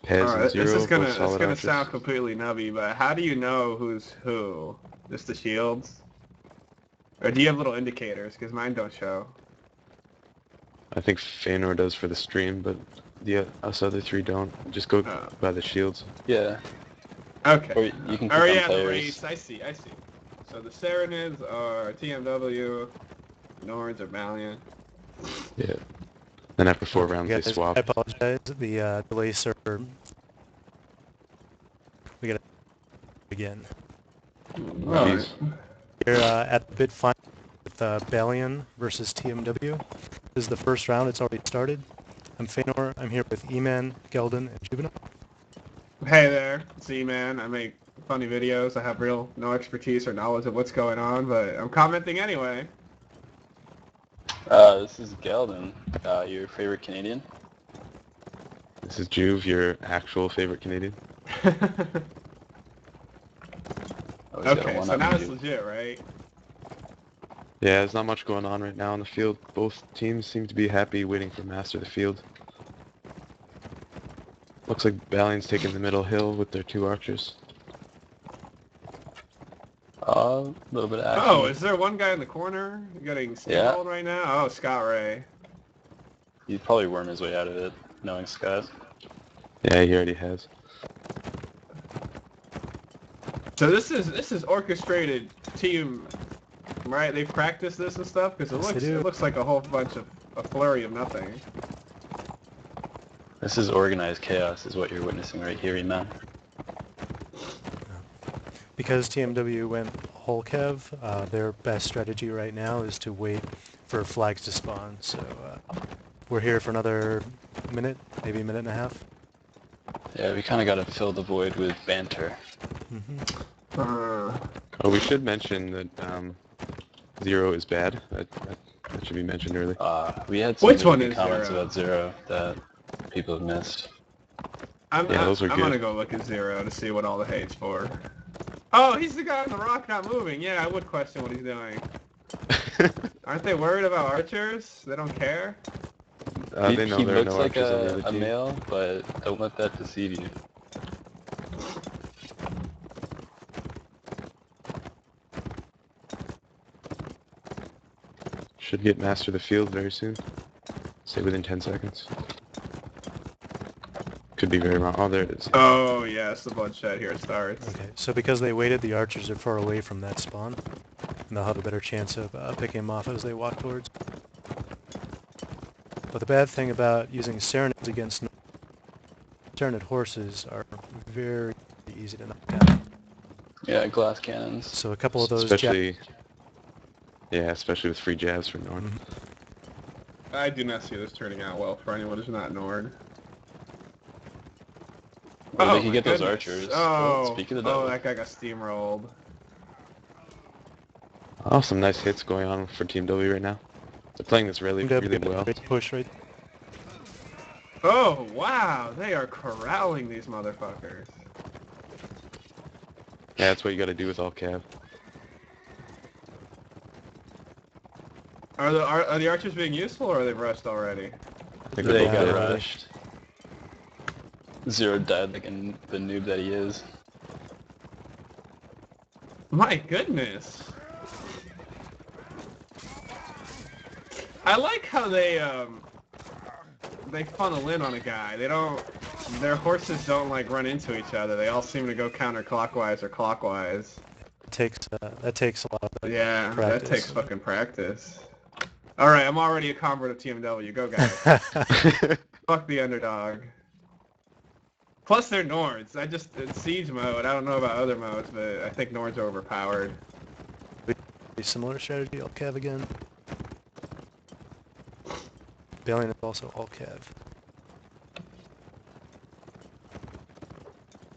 Pez and Alright, Zero, both this is solid gonna archers. sound completely nubby, but how do you know who's who? Just the shields? Or do you have little indicators? Because mine don't show. I think Feanor does for the stream, but us other three don't. Just go Oh. by the shields. Yeah. Okay. Or you can click Oh on yeah, the players. race. I see. So the Serenids are TMW, Norns are Balion. Yeah. Then after 4 rounds, they Guys, swap. I apologize. The delay server. We gotta again. Alright. Here at the bid final with Balion versus TMW. This is the first round. It's already started. I'm Feanor. I'm here with E-Man, Geldon, and Juvenile. Hey there, it's E-Man. I make funny videos. I have no expertise or knowledge of what's going on, but I'm commenting anyway. This is Geldon, your favorite Canadian. This is Juve, your actual favorite Canadian. Okay, so now it's legit, right? Yeah, there's not much going on right now on the field. Both teams seem to be happy waiting for Master the field. Looks like Balion's taking the middle hill with their 2 archers. A little bit of action. Oh, is there one guy in the corner getting steamrolled right now? Oh, Scott Ray. He'd probably worm his way out of it, knowing Scott. Yeah, he already has. So this is orchestrated team, right? They've practiced this and stuff because it looks like a whole bunch of a flurry of nothing. This is organized chaos, is what you're witnessing right here, man. Because TMW went whole Kev, their best strategy right now is to wait for flags to spawn. So we're here for another minute, maybe a minute and a half. Yeah, we kind of got to fill the void with banter. Oh, we should mention that Zero is bad. That should be mentioned early. We had some Which really one good is comments Zero? about Zero that people have missed. I'm gonna go look at Zero to see what all the hate's for. Oh, he's the guy on the rock not moving. Yeah, I would question what he's doing. Aren't they worried about archers? They don't care? They know he there are looks no like archers on the other a team. male, but don't let that deceive you. Should get Master the field very soon. Say within 10 seconds. Could be very wrong. Oh, there it is. Oh, yes, the bloodshed here starts. Okay, so because they waited, the archers are far away from that spawn, and they'll have a better chance of picking them off as they walk towards. But the bad thing about using Serenids against Serenid horses are very easy to knock down. Yeah, glass cannons. So a couple of those especially with free jabs from Norn. I do not see this turning out well for anyone who's not Nord. Well, they can my get those goodness. archers. Oh, Speak of the devil. that guy got steamrolled. Oh, some nice hits going on for Team W right now. They're playing this really well. Push right. Oh, wow, they are corralling these motherfuckers. Yeah, that's what you gotta do with all cav. Are the archers being useful, or are they rushed already? I think They both got dead. rushed. Zero died like the noob that he is. My goodness. I like how they funnel in on a guy. Their horses don't like run into each other. They all seem to go counterclockwise or clockwise. That takes a lot of Yeah, practice. that takes fucking practice. Alright, I'm already a convert of TMW. Go, guys. Fuck the underdog. Plus, they're Nords. In Siege mode, I don't know about other modes, but I think Nords are overpowered. Similar strategy, all Cav again. Balion is also all Cav.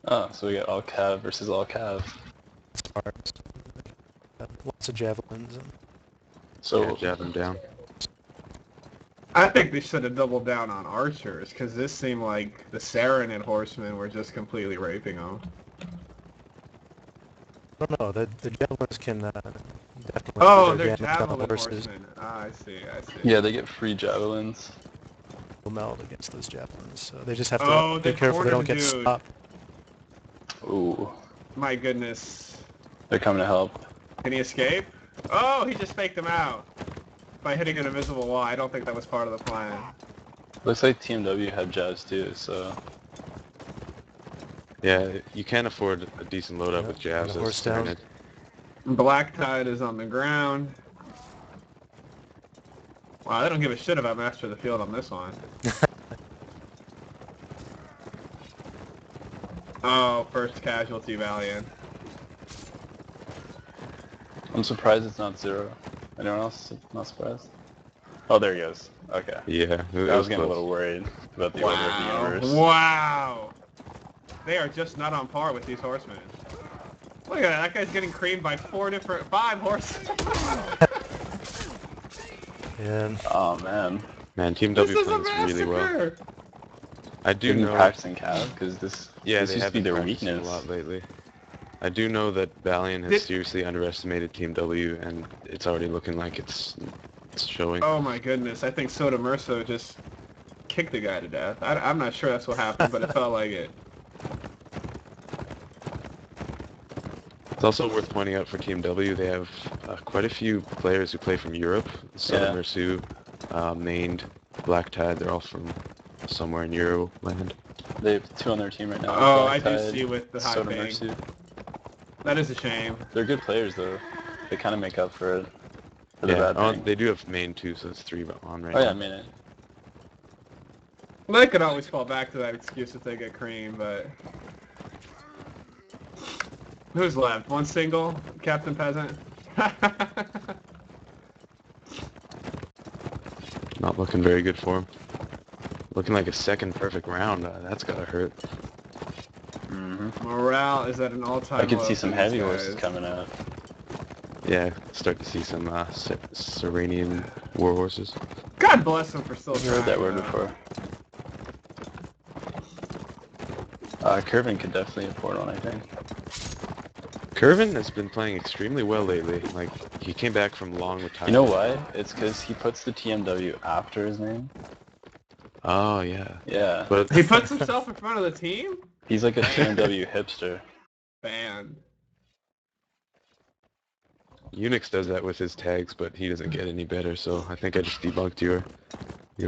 Oh, so we got all cav versus all cav. Sparks. Lots of javelins. And So Yeah, jab him down. I think they should have doubled down on archers, because this seemed like the Serenid horsemen were just completely raping them. I don't know, the javelins can definitely Oh, do they're damage on the javelin horses. horsemen. Ah, I see. yeah, they get free javelins. meld against those javelins. So they just have to Oh, be they careful they don't cornered get dude. stopped. Ooh, My goodness. they're coming to help. Can he escape? Oh, he just faked him out by hitting an invisible wall. I don't think that was part of the plan. Looks like TMW had jabs too, so Yeah, you can't afford a decent loadout Yep, with jabs. and a horse That's down. Tyranid. Black Tide is on the ground. Wow, they don't give a shit about Master of the Field on this one. Oh, first casualty Balion. I'm surprised it's not 0. Anyone else not surprised? Oh, there he goes. Okay. Yeah, it I was was getting a close. little worried about the order of the universe. Wow! They are just not on par with these horsemen. Look at that, that guy's getting creamed by 5 horses. And Oh man. Man, Team This W is a plays really well. massacre! I do They've been know. practicing cav because this Yeah, this they used have to be been their practicing weakness. a lot lately. I do know that Balion has seriously underestimated Team W, and it's already looking like it's showing. Oh my goodness, I think Soda Merso just kicked the guy to death. I'm not sure that's what happened, but it felt like it. It's also worth pointing out for Team W, they have quite a few players who play from Europe. Soda Yeah. Mersu, Mained, Black Tide, they're all from somewhere in Euroland. They have 2 on their team right now. Oh, I Black do Tide, see with the high Soda ping. Mercy. That is a shame. They're good players though. They kind of make up for it. For the Yeah, bad ping. they do have Main too, so it's 3 on right Oh yeah, now. I mean it. They could always fall back to that excuse if they get cream, but... Who's left? One single? Captain Peasant? Not looking very good for him. Looking like a second perfect round. That's gotta hurt. Morale is at an all-time I could low see for some these heavy guys. horses coming out. Yeah, start to see some Serenian war horses. God bless them for still I've trying. heard that word though. before. Curvin could definitely afford one, I think. Curvin has been playing extremely well lately. Like, he came back from long retirement. You know why? It's because he puts the TMW after his name. Oh, yeah. Yeah. But He puts himself in front of the team? He's like a TMW hipster. Banned. Unix does that with his tags, but he doesn't get any better, so I think I just debunked your Yeah,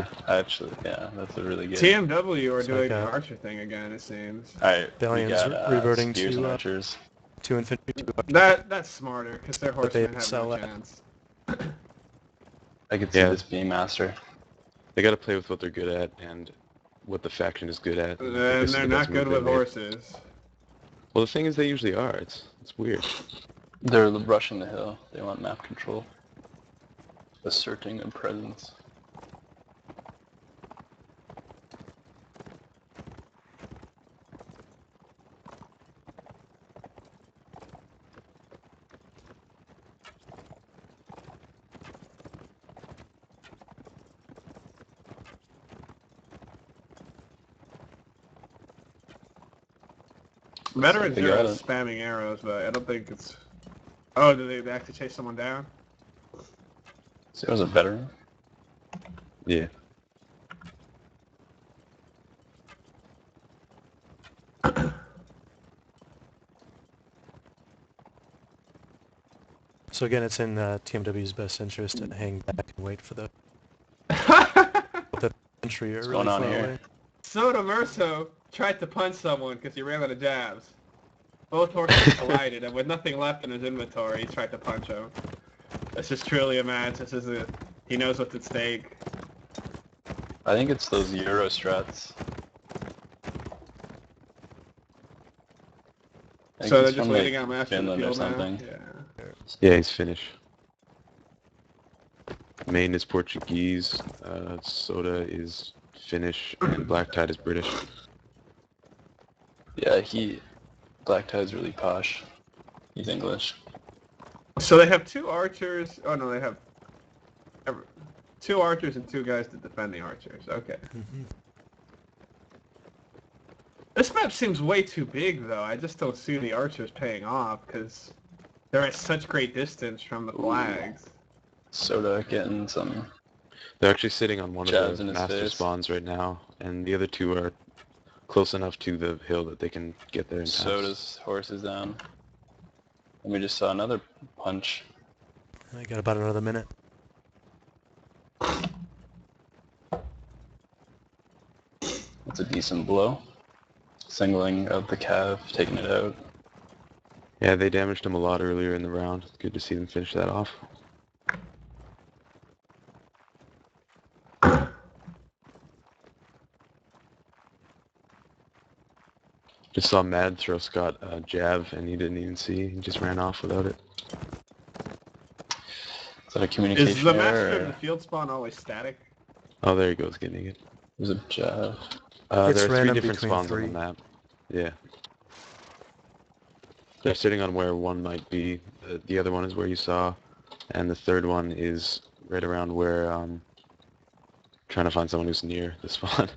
theory. actually, yeah, that's a really good. TMW are So doing I the got- Archer thing again, it seems. Alright, we Balion's got reverting Spears to, and Archers. 2 infantry, 2 That's smarter, because their But they horsemen have sell no it. chance. I could see Yeah. this being Master. They gotta play with what they're good at and what the faction is good at. I think And this is they're the not best move good they with made. horses. Well, the thing is, they usually are. It's weird. They're rushing the hill. They want map control. Asserting a presence. Veteran They Zero got is it. spamming arrows, but I don't think it's... Oh, did they actually chase someone down? Zero's a veteran. Yeah. So again, it's in TMW's best interest to hang back and wait for the entry are What's really going on far here? away. Soda Merso tried to punch someone because he ran out of jabs. Both horses collided, and with nothing left in his inventory, he tried to punch him. This is truly a match. This is a... He knows what's at stake. I think it's those Euro strats. I think So they're he's just from, waiting like, out Master Finland of or the Field now? something. Yeah. Yeah, he's Finnish. Main is Portuguese, Soda is Finnish, and Black Tide is British. Yeah, Black Tide's really posh. He's English. So they have 2 archers. Oh no, they have 2 archers and 2 guys to defend the archers. Okay. Mhm. This map seems way too big, though. I just don't see the archers paying off because they're at such great distance from the flags. Soda getting some They're actually sitting on one Jabs of in the his master face. spawns right now, and the other two are close enough to the hill that they can get there in time. Soda's horse is down. And we just saw another punch. I got about another minute. That's a decent blow. Singling out the Cav, taking it out. Yeah, they damaged him a lot earlier in the round. It's good to see them finish that off. Just saw Mad throw Scott a jab, and he didn't even see. He just ran off without it. Is that a communication Is the master error? of the field spawn always static? Oh, there he goes, getting it. There's a jab. It's There are three random different between spawns three. on the map. Yeah. They're sitting on where one might be. The other one is where you saw, and the third one is right around where trying to find someone who's near the spawn.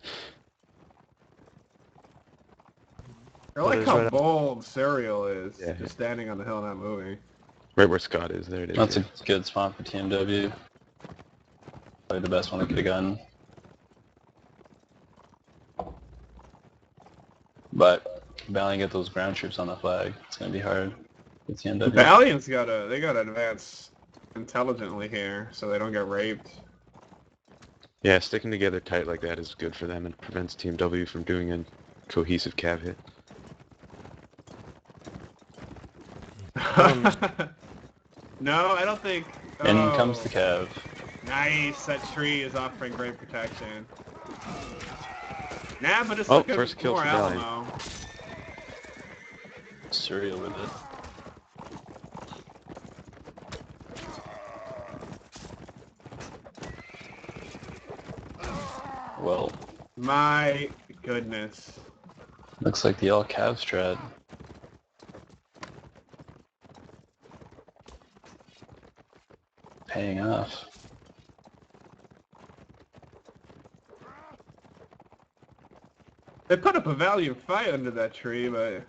I like is how right up- bold Serial is, Yeah. just standing on the hill not moving. Right where Scott is. There it is. That's yeah. a good spawn for TMW. Probably the best one I could have gotten. But Balion get those ground troops on the flag. It's gonna be hard for The TMW. Balion's they gotta advance intelligently here so they don't get raped. Yeah, sticking together tight like that is good for them and prevents TMW from doing a cohesive cav hit. No, I don't think. In Oh, comes the Cav. Nice, that tree is offering great protection. Nah, but it's Oh, looking first kill more for Balion. Alamo. Surreal with it. Well, My goodness. looks like the all Cav strat. Paying off. They put up a valiant fight under that tree, but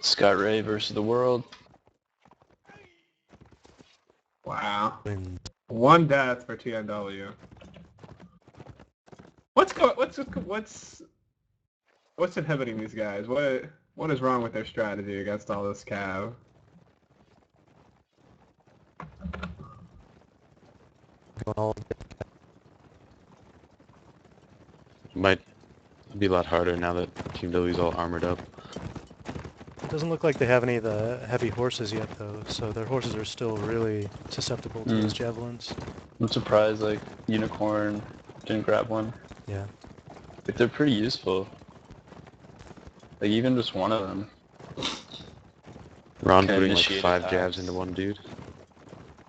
Scott Ray versus the world. wow. When One death for TMW. What's inhibiting these guys? What is wrong with their strategy against all this cav? going all Might be a lot harder now that Team W's all armored up. It doesn't look like they have any of the heavy horses yet, though, so their horses are still really susceptible to those javelins. I'm surprised like Unicorn didn't grab one. Yeah. Like they're pretty useful. Like even just one of them. Ron Can putting like initiate 5 attacks. jabs into one dude.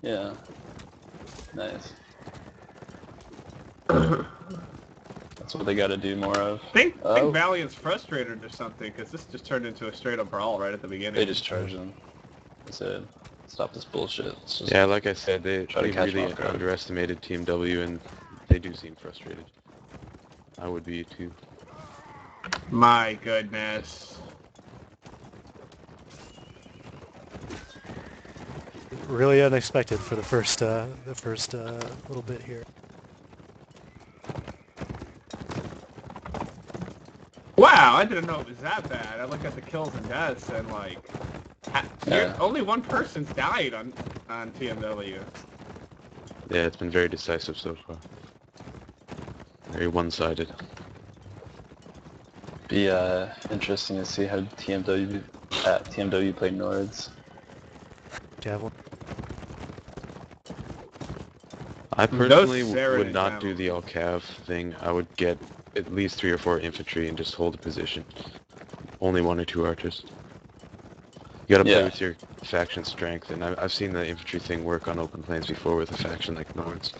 Yeah. Nice. That's what they gotta do more of. I think Oh. Valiant's frustrated or something, because this just turned into a straight-up brawl right at the beginning. They just charged them. They said, stop this bullshit. Let's just Yeah, like I said, they Try to catch really them off guard. underestimated Team W, and they do seem frustrated. I would be too. My goodness. Really unexpected for the first little bit here. Wow, I didn't know it was that bad. I look at the kills and deaths and like, Yeah. only one person's died on TMW. Yeah, it's been very decisive so far. Very one-sided. be interesting to see how TMW play Nords. Javelin. I personally Saren would not do javelins. the all-cav thing. I would get at least 3 or 4 infantry and just hold a position. Only 1 or 2 archers. You gotta play Yeah. with your faction strength, and I've seen the infantry thing work on open plains before with a faction like Nords.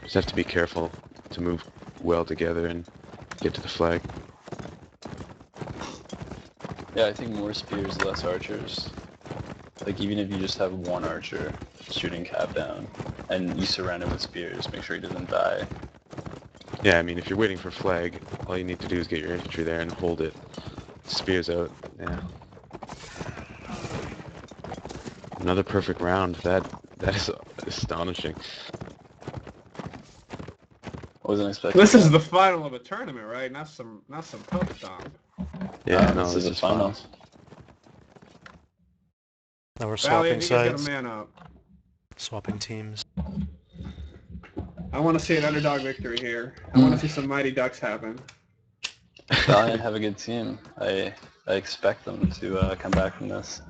Just have to be careful to move well together and get to the flag. Yeah, I think more spears, less archers. Like even if you just have one archer shooting Cav down, and you surround him with spears, make sure he doesn't die. Yeah, I mean, if you're waiting for flag, all you need to do is get your infantry there and hold it. Spears out, yeah. And Another perfect round. That is astonishing. Wasn't expecting This is that. the final of a tournament, right? Not some pub stomp. Yeah, No, no, this is a final. finals. Now we're Valiant, swapping you guys gotta sides, man up. swapping teams. I want to see an underdog victory here. I want to see some Mighty Ducks happen. Valiant have a good team. I expect them to come back from this.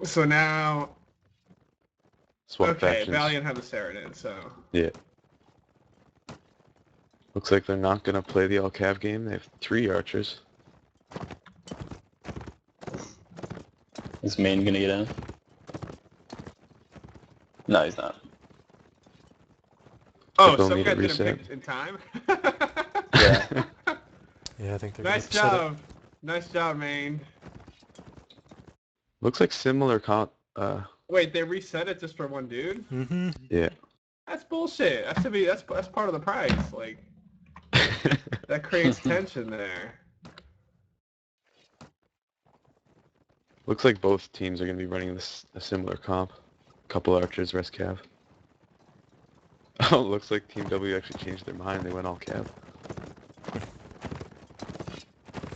So now, Swap okay, factions. Valiant have the Serenade, so... Yeah. Looks like they're not gonna play the all-cav game. They have 3 archers. Is Main gonna get in? No, he's not. Oh, They'll some need a guy didn't reset. pick in time? Yeah. Yeah, I think they're Nice gonna set job. Nice job, Maine. Looks like similar Wait, they reset it just for one dude? it. Mm-hmm. yeah. That's bullshit. That's part of the price. Like, that creates tension there. Looks like both teams are gonna be running a similar comp. Couple archers, rest cav. Oh, looks like Team W actually changed their mind. They went all cav.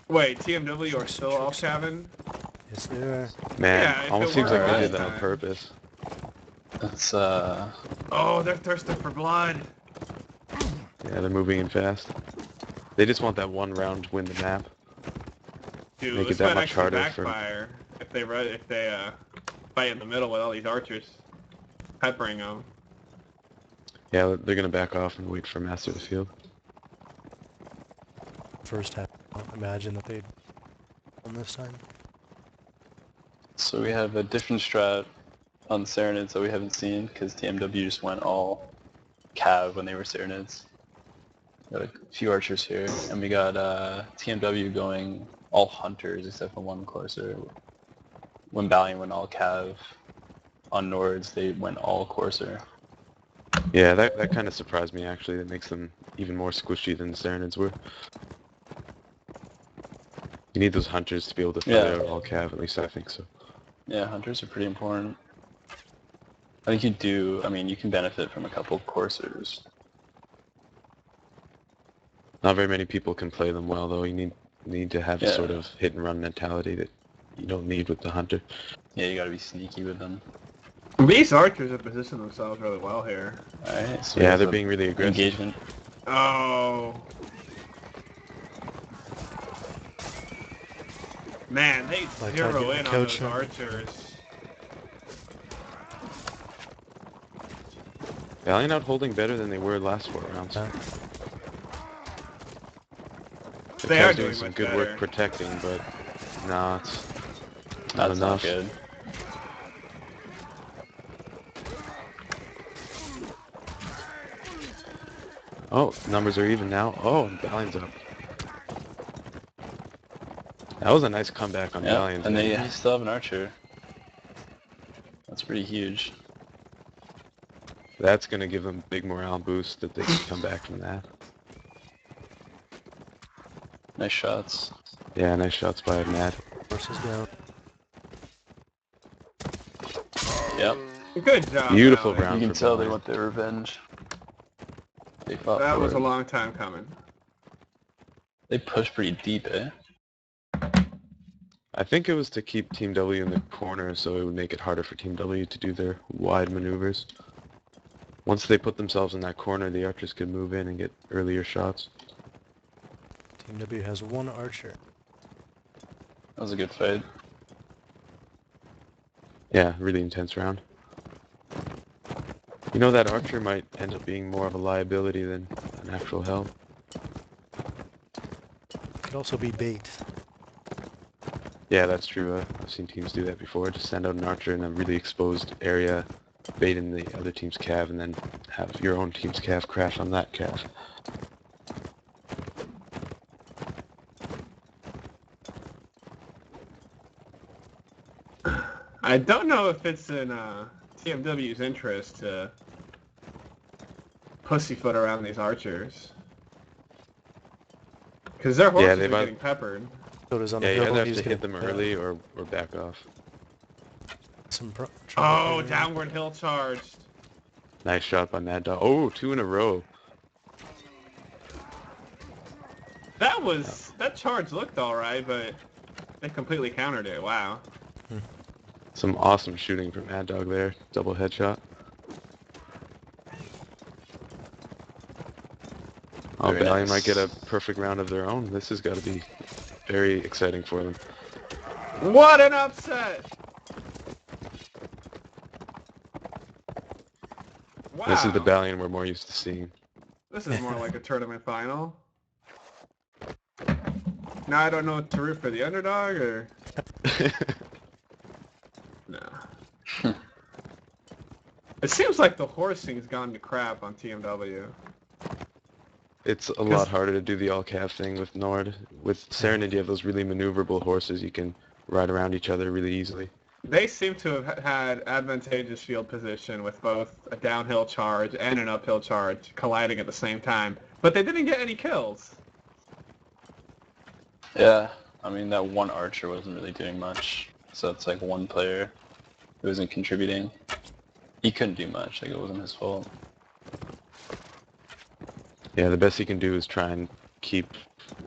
Wait, TMW are still all Shavin? Yes, they are. Man, Yeah, if almost it seems like worked they did last that on time. purpose. That's Oh, they're thirsting for blood. Yeah, they're moving in fast. They just want that one round to win the map. Dude, Make this it that might much actually harder for- backfire if they fight in the middle with all these archers peppering them. Yeah, they're gonna back off and wait for Master of the Field. First half. I don't imagine that they'd win this time. so we have a different strat on the Serenades that we haven't seen because TMW just went all cav when they were Serenades. Got a few archers here, and we got TMW going all hunters except for one courser. When Balion went all cav on Nords, they went all courser. Yeah, that kind of surprised me actually. That makes them even more squishy than the Serenades were. You need those hunters to be able to fight Yeah. out all cav, at least I think so. Yeah, hunters are pretty important. I think you can benefit from a couple coursers. Not very many people can play them well though. You need to have a Yeah. sort of hit and run mentality that you don't need with the hunter. Yeah, you gotta be sneaky with them. These archers have positioned themselves really well here. Alright, so Yeah, there's they're a being really aggressive. engagement. Oh. Man, they Like, zero try to in get on coach those him. archers. Valiant out holding better than they were last 4 rounds. Yeah. The They are Cavs doing doing some much good better. work protecting, but nah, it's not That's enough. not good. Oh, numbers are even now. Oh, and Balion's up. That was a nice comeback on Yeah, Valiant. and they still have an archer. That's pretty huge. That's gonna give them big morale boost that they can come back from that. Nice shots. Yeah, nice shots by Matt. Horses down. Yep. Good job. Beautiful Valiant. round You can for tell they Valiant. want their revenge. They fought That for was it. a long time coming. They pushed pretty deep, eh? I think it was to keep Team W in the corner so it would make it harder for Team W to do their wide maneuvers. Once they put themselves in that corner, the archers could move in and get earlier shots. Team W has 1 archer. That was a good fight. Yeah, really intense round. You know, that archer might end up being more of a liability than an actual help. Could also be bait. Yeah, that's true. I've seen teams do that before. Just send out an archer in a really exposed area, bait in the other team's cav, and then have your own team's cav crash on that cav. I don't know if it's in TMW's interest to pussyfoot around these archers. Because their horses are they've getting peppered. Soda's on Yeah, the you hill. either have He's to gonna hit them get, early or back off. some trouble Oh, here. downward hill charged. Nice shot by Mad Dog. Oh, 2 in a row. That charge looked alright, but they completely countered it. Wow. Some awesome shooting from Mad Dog there. Double headshot. Oh, Very Balion might get a nice. perfect round of their own. This has got to be very exciting for them. What an upset! Wow. This is the Balion we're more used to seeing. This is more like a tournament final. Now I don't know what to root for, the underdog or... No. It seems like the horsing's gone to crap on TMW. It's a lot harder to do the all-calf thing with Nord. With Serenade, you have those really maneuverable horses. You can ride around each other really easily. They seem to have had advantageous field position with both a downhill charge and an uphill charge colliding at the same time. But they didn't get any kills. Yeah, I mean that one archer wasn't really doing much, so it's like one player who wasn't contributing. He couldn't do much, like it wasn't his fault. Yeah, the best he can do is try and keep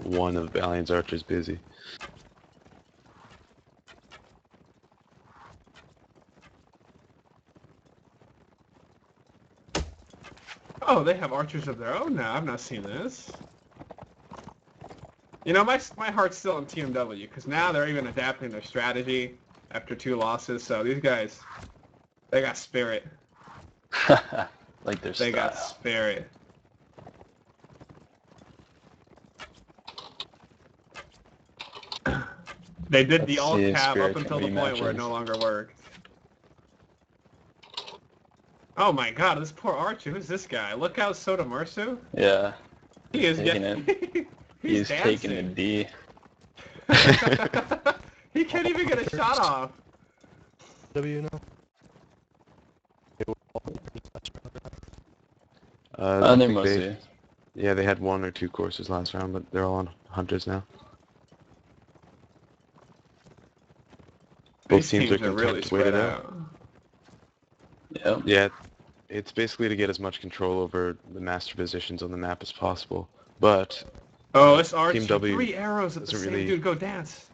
one of Balion's archers busy. Oh, they have archers of their own now. I've not seen this. You know, my heart's still in TMW, because now they're even adapting their strategy after 2 losses, so these guys, they got spirit. Like their They style. got spirit. They did the Let's all see if cab Spirit up can until the point where it rematches. no longer worked. Oh my god, this poor Archer. Who's this guy? Look out, Soda Mersu. Yeah, He is taking getting... he's dancing. taking the D. He can't even get a shot off. W now. I They're think mostly. yeah, they had 1 or 2 courses last round, but they're all on hunters now. Both These teams are are really content to wait spread it out. out. Yep. Yeah, it's basically to get as much control over the master positions on the map as possible. But Oh, this Archer. Team W 3 arrows at the doesn't same really- dude. Go dance.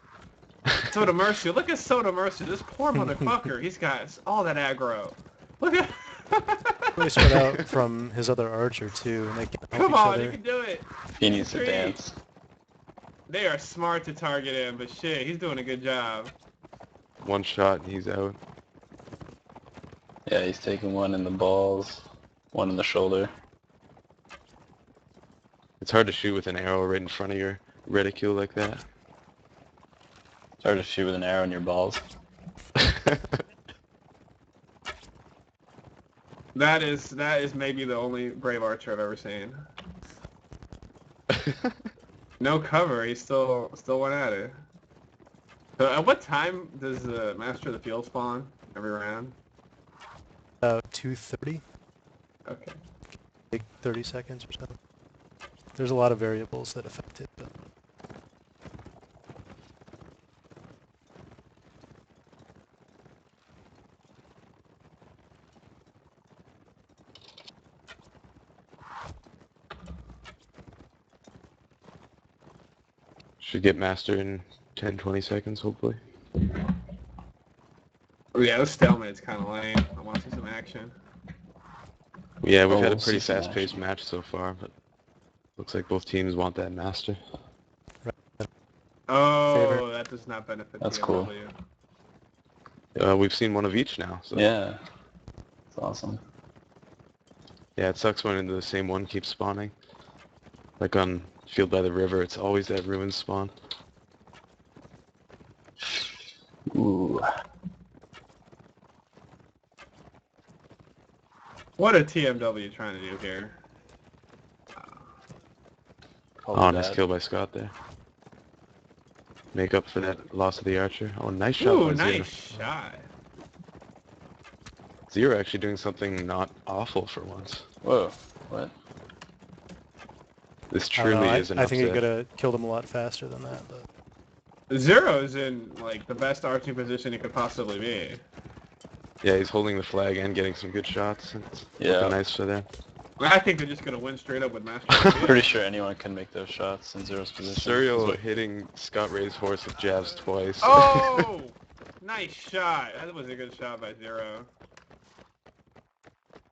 Soda Mersu. Look at Soda Mersu. This poor motherfucker. He's got all that aggro. Look at... Really spread out from his other archer too, and they can help Come each on, other. you can do it. He needs to Three. dance. They are smart to target him, but shit, he's doing a good job. 1 shot and he's out. Yeah, he's taking 1 in the balls, 1 in the shoulder. It's hard to shoot with an arrow right in front of your reticule like that. It's hard to shoot with an arrow in your balls. That is maybe the only brave archer I've ever seen. No cover, he still went at it. So at what time does the Master of the Field spawn every round? About 2:30, Okay. like 30 seconds or so. There's a lot of variables that affect it. But... Should get master in 10-20 seconds, hopefully. Oh yeah, this stalemate's kind of lame. I want to see some action. Yeah, we've Oh, had a we'll pretty see some fast-paced action. match so far, but looks like both teams want that master. Oh, Favorite. that does not benefit That's TMW. We've seen one of each now, so Yeah, it's awesome. yeah, it sucks when the same one keeps spawning. Like on Field by the River, it's always that ruin spawn. Ooh. What are TMW trying to do here? Probably Oh, nice bad. kill by Scott there. Make up for that loss of the archer. Oh, nice shot Ooh, by nice Zero. shot. Zero actually doing something not awful for once. Whoa, what? This I don't know, truly is an I think he upset. could have killed him a lot faster than that, but Zero's in like the best arching position he could possibly be. Yeah, he's holding the flag and getting some good shots. It's Yeah. looking nice for them. I think they're just gonna win straight up with Master. Pretty sure anyone can make those shots in Zero's position. Serial What- hitting Scott Ray's horse with jabs twice. Oh, nice shot. That was a good shot by Zero.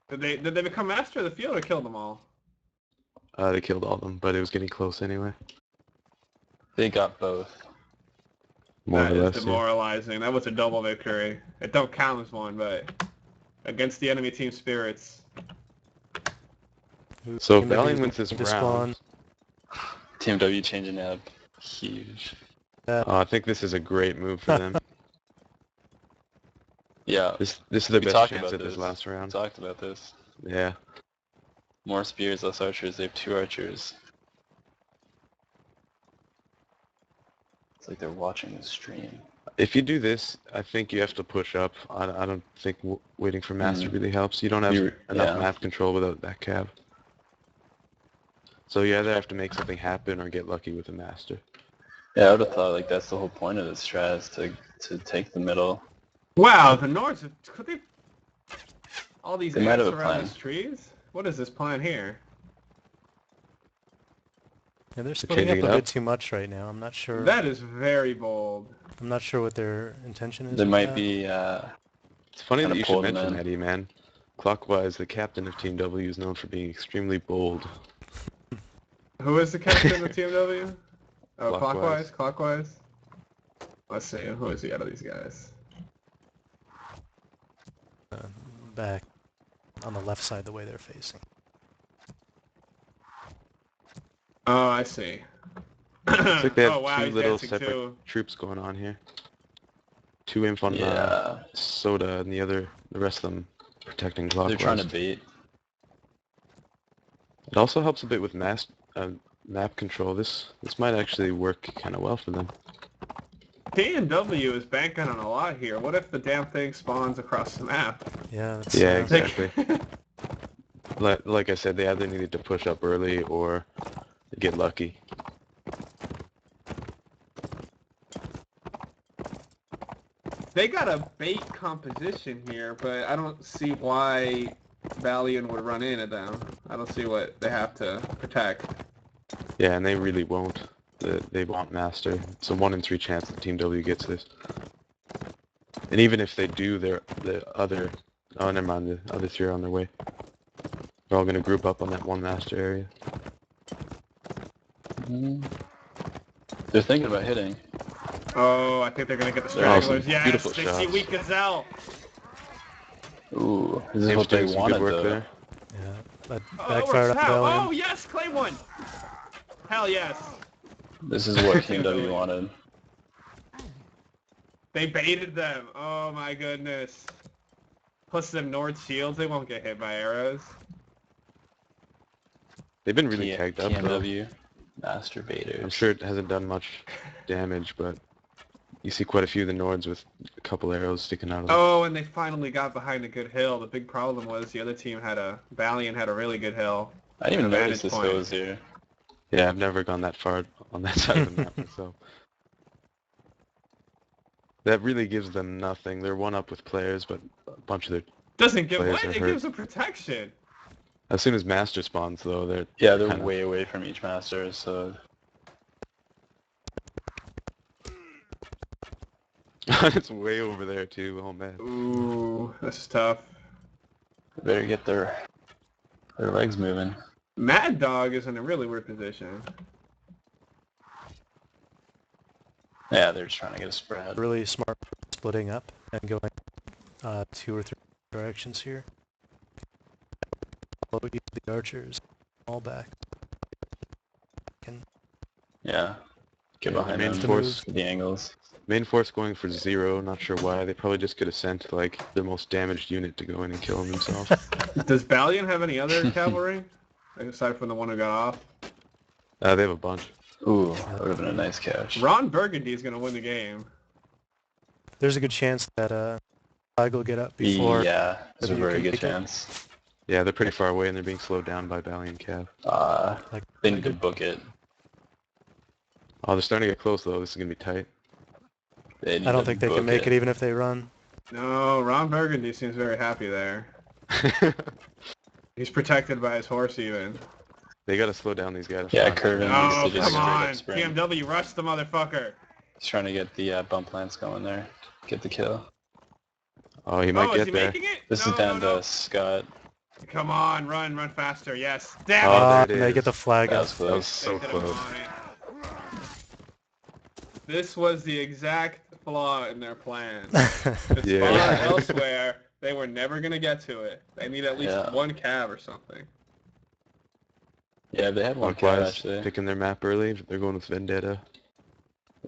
Did they become master of the field or kill them all? They killed all of them, but it was getting close anyway. They got both. More That or is less. Yeah. demoralizing. That was a double victory. It don't count as one, but against the enemy team spirits. So TMW Balion wins this to round. TMW changing up. Huge. I think this is a great move for them. Yeah. This is their We best talked chance about at this last We round. talked about this. Yeah. More spears, less archers. They have 2 archers. It's like they're watching the stream. If you do this, I think you have to push up. I don't think waiting for master really helps. You don't have enough map control without that cab. So you either have to make something happen or get lucky with a master. Yeah, I would have thought like that's the whole point of this strat is to take the middle. Wow, the Nords, could they... All these They might ants have a around plan. these trees? What is this plan here? Yeah, they're splitting up changing a it bit up. too much right now. I'm not sure. That is very bold. I'm not sure what their intention is. There with might that. be It's funny Kinda that you should pulled him mention in. Eddie, man. Clockwise, the captain of Team W is known for being extremely bold. Who is the captain of TMW? Oh, Clockwise. Clockwise? Let's see, who is he out of these guys? Back on the left side, the way they're facing. Oh, I see. It's like they have Oh, wow, two he's little dancing separate too. troops going on here. 2 imp on yeah. Soda and the rest of them protecting Clockwise. They're trying to bait. It also helps a bit with map control. This might actually work kind of well for them. TMW is banking on a lot here. What if the damn thing spawns across the map? Yeah. That's, Yeah, Like- exactly. Like I said, they either needed to push up early or get lucky. They got a bait composition here, but I don't see why Balion would run into them. I don't see what they have to protect. Yeah, and they really won't. They won't master. It's a 1 in 3 chance that Team W gets this. And even if they do, the other... Oh, never mind. The other 3 are on their way. They're all going to group up on that 1 master area. They're thinking about hitting. Oh, I think they're gonna get the They're awesome. stragglers. Yes, Beautiful they see shots. weak Gazelle. Ooh, this is Team's what they doing some wanted good work though. there. Yeah. That Oh, backfired on how? Balion. Oh, yes, claim one. Hell yes. This is what TMW wanted. They baited them. Oh my goodness. Plus them Nord shields, they won't get hit by arrows. They've been really tagged up, though. TMW, masturbators. I'm sure it hasn't done much damage, but you see quite a few of the Nords with a couple arrows sticking out of them. Oh, and they finally got behind a good hill. The big problem was the other team Balion had a really good hill. I didn't even Advantage notice this point. hill was here. Yeah, I've never gone that far on that side of the map myself. That really gives them nothing. They're 1 up with players, but a bunch of their... Doesn't give Players what? are It hurt. gives them protection. As soon as Master spawns, though, they're... Yeah, they're kinda- way away from each master, so It's way over there, too. Oh, man. Ooh, this is tough. they better get their legs moving. Mad Dog is in a really weird position. Yeah, they're just trying to get a spread. Really smart splitting up and going 2 or 3 directions here. Follow each of the archers all back. Yeah, get Yeah, behind main them. force- Get the angles. Main force going for 0, not sure why. They probably just could have sent, like, their most damaged unit to go in and kill him themselves. Does Balion have any other cavalry? Aside from the one who got off? They have a bunch. Ooh, that would have been a nice catch. Ron Burgundy is going to win the game. There's a good chance that Flag will get up before. Yeah, there's a W very can good pick it. chance. Yeah, they're pretty far away and they're being slowed down by Balion Cav. Like, They need to book it. Oh, they're starting to get close, though. This is going to be tight. They need I don't to think they can book make it even if they run. No, Ron Burgundy seems very happy there. He's protected by his horse even. They gotta slow down these guys. Yeah, Fine. Curvin needs Oh, to just come straight on. up sprint. TMW, rush the motherfucker. He's trying to get the bump lance going there. Get the kill. Oh, he might Oh, is get he there. making it? This No, is down no, no. to Scott. Come on, run faster. Yes. Damn Oh, it. there it And they get is. the flag. That was That was close. so They could've close. won it. This was the exact flaw in their plan. If Yeah. spawned elsewhere, they were never going to get to it. They need at least Yeah. one cab or something. Yeah, they had one kill Clockwise, actually. picking their map early. They're going with Vendetta.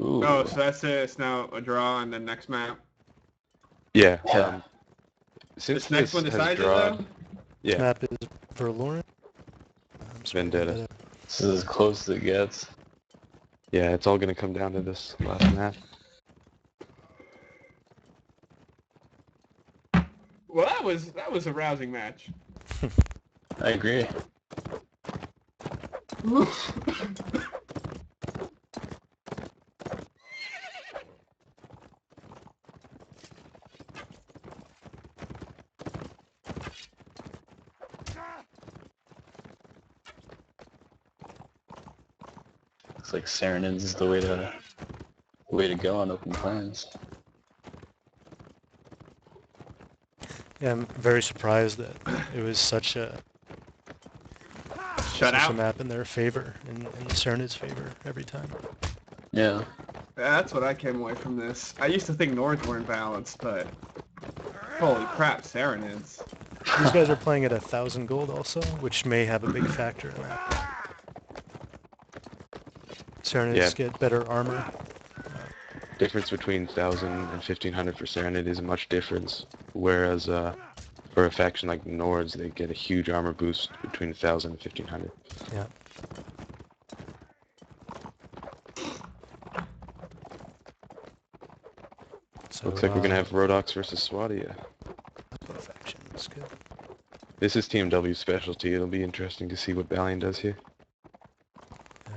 Ooh. Oh, so that's it. It's now a draw on the next map. Yeah. Yeah. Since This next one has decides it, drawed, though? yeah, Map is for Lauren. Vendetta. This is as close as it gets. Yeah, it's all gonna come down to this last map. Well, that was a rousing match. I agree. Looks like Serenades is the way to go on open plans. Yeah, I'm very surprised that it was such a Shut out. map in their favor, in Serenade's favor every time. Yeah. That's what I came away from this. I used to think Nords weren't balanced, but holy crap, Serenades. These guys are playing at 1,000 gold also, which may have a big factor in that. Serenades get better armor. Difference between 1,000 and 1,500 for Serenade isn't much difference, whereas for a faction like Nords, they get a huge armor boost between 1,000 and 1,500. Yeah. So, Looks like we're gonna have Rodox versus Swadia. faction. That's good. This is TMW's specialty. It'll be interesting to see what Balion does here.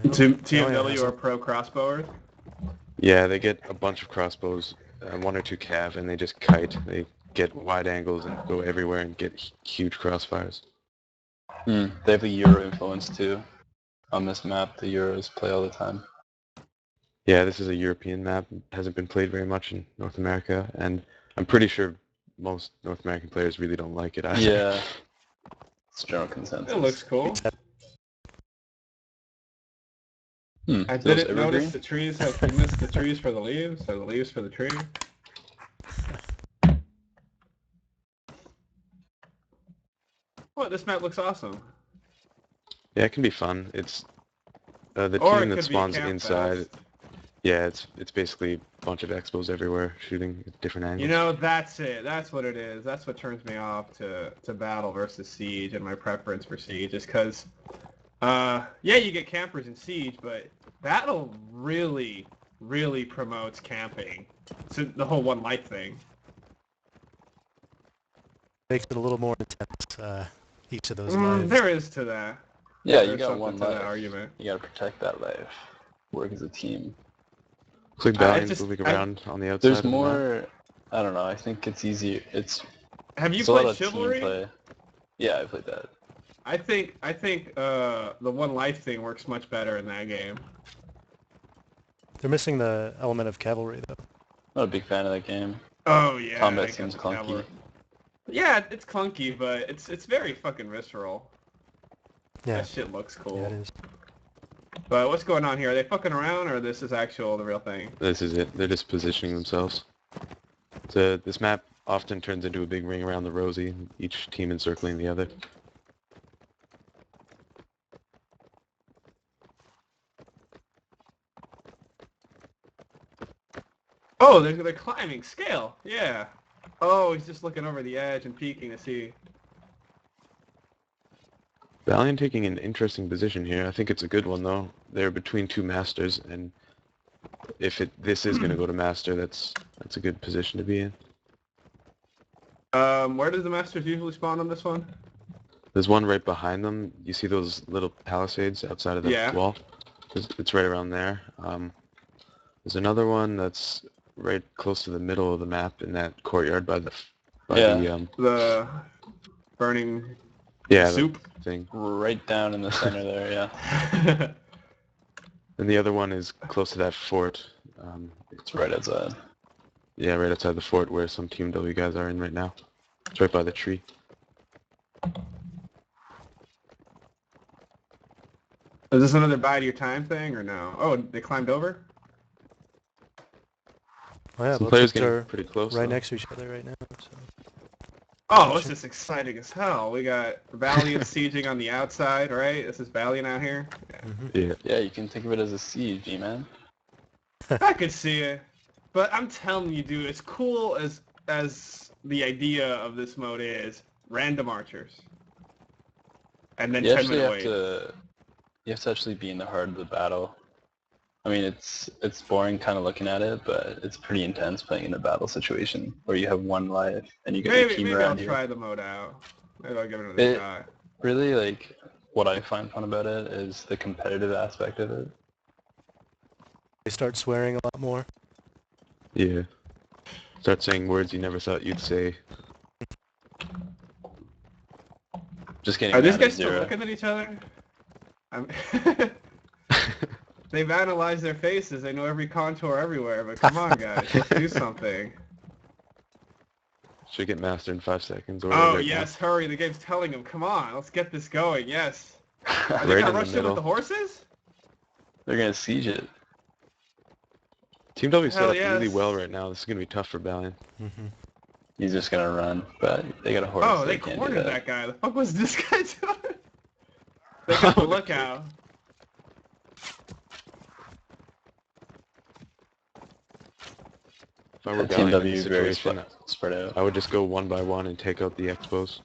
TMW are pro crossbower. Yeah, they get a bunch of crossbows, one or two cav, and they just kite. They get wide angles and go everywhere and get huge crossfires. They have a Euro influence too. On this map, the Euros play all the time. Yeah, this is a European map. It hasn't been played very much in North America, and I'm pretty sure most North American players really don't like it either. Yeah. It's general consensus. It looks cool. I Those didn't notice evergreen? the trees. You missed the trees for the leaves, or the leaves for the tree. What? This map looks awesome. Yeah, it can be fun. It's the Or team it that could be spawns Camp inside. Fest. Yeah, it's basically a bunch of expos everywhere shooting at different angles. You know, that's it. That's what it is. That's what turns me off to battle versus siege, and my preference for siege is because, yeah, you get campers in siege, but battle really, really promotes camping. So the whole one light thing. Makes it a little more intense, each of those lives. There is to that. Yeah, you There's got something one to that life. argument. You gotta protect that life. Work as a team. Looks like it's Balion's just- moving around on the outside. There's of the map. more. I don't know. I think it's easier. Have you It's a lot played of team Chivalry? play. Yeah, I played that. I think the one life thing works much better in that game. They're missing the element of cavalry, though. Not a big fan of that game. Oh yeah. Combat I guess seems it's clunky. cavalry. Yeah, it's clunky, but it's very fucking visceral. Yeah, That shit looks cool. yeah, it is. But what's going on here? Are they fucking around, or this is the real thing? This is it. They're just positioning themselves. So this map often turns into a big ring around the rosy, each team encircling the other. Oh, they're climbing scale. Yeah. Oh, he's just looking over the edge and peeking to see. Balion taking an interesting position here. I think it's a good one though. They're between two masters, and if this is going to go to master, that's a good position to be in. Where does the masters usually spawn on this one? There's one right behind them. You see those little palisades outside of the Yeah. wall? It's right around there. There's another one that's right close to the middle of the map in that courtyard by the Yeah. The burning yeah, soup. the thing. Right down in the center there, yeah. And the other one is close to that fort. It's right outside. Yeah, right outside the fort where some TMW guys are in right now. It's right by the tree. Is this another bide your time thing or no? Oh, they climbed over? Oh, yeah, Some both players teams are getting pretty close. right though. next to each other right now. So. Oh, this is exciting as hell. We got Valiant sieging on the outside, right? This is Valiant out here. Yeah. Yeah. Yeah, you can think of it as a siege, man. I could see it. But I'm telling you, dude, as cool as the idea of this mode is, random archers. And then You 10 actually minute have wait. you have to actually be in the heart of the battle. I mean, it's boring kind of looking at it, but it's pretty intense playing in a battle situation where you have one life and you get your team Maybe I'll around you. try the mode out. Maybe I'll give it another It- shot. Really, like, what I find fun about it is the competitive aspect of it. They start swearing a lot more. Yeah. Start saying words you never thought you'd say. Just getting Are these mad at guys still Zero. looking at each other? They've analyzed their faces. They know every contour everywhere. But come on, guys, let's do something. Should get master in 5 seconds or Oh right yes, hurry! The game's telling them. Come on, let's get this going. Yes. Are they Right gonna in the rush in middle. with the horses? They're gonna siege it. Team W set Hell up really yes. well right now. This is gonna be tough for Balion. Mm-hmm. He's just gonna run, but they got a horse. Oh, so they can't do cornered that. that guy. The fuck was this guy doing? They got the Oh, the lookout. If I were The Balion in TMW this is very situation, spread out. I would just go one by one and take out the expos.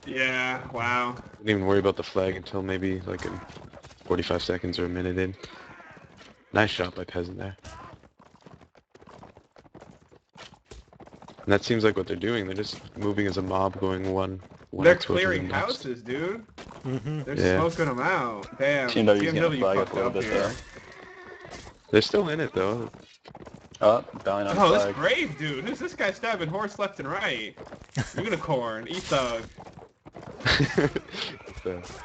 Yeah. Wow. Didn't even worry about the flag until maybe like in 45 seconds or a minute in. Nice shot by Peasant there. And that seems like what they're doing. They're just moving as a mob, going one They're expo to the clearing next. houses, dude. Mm-hmm. They're Yeah. smoking them out. Damn. TMW's gonna flag up fucked a little up bit here. though. They're still in it though. Oh, Balion on Oh, this flag. brave dude. Who's this guy stabbing horse left and right? Unicorn. E-thug.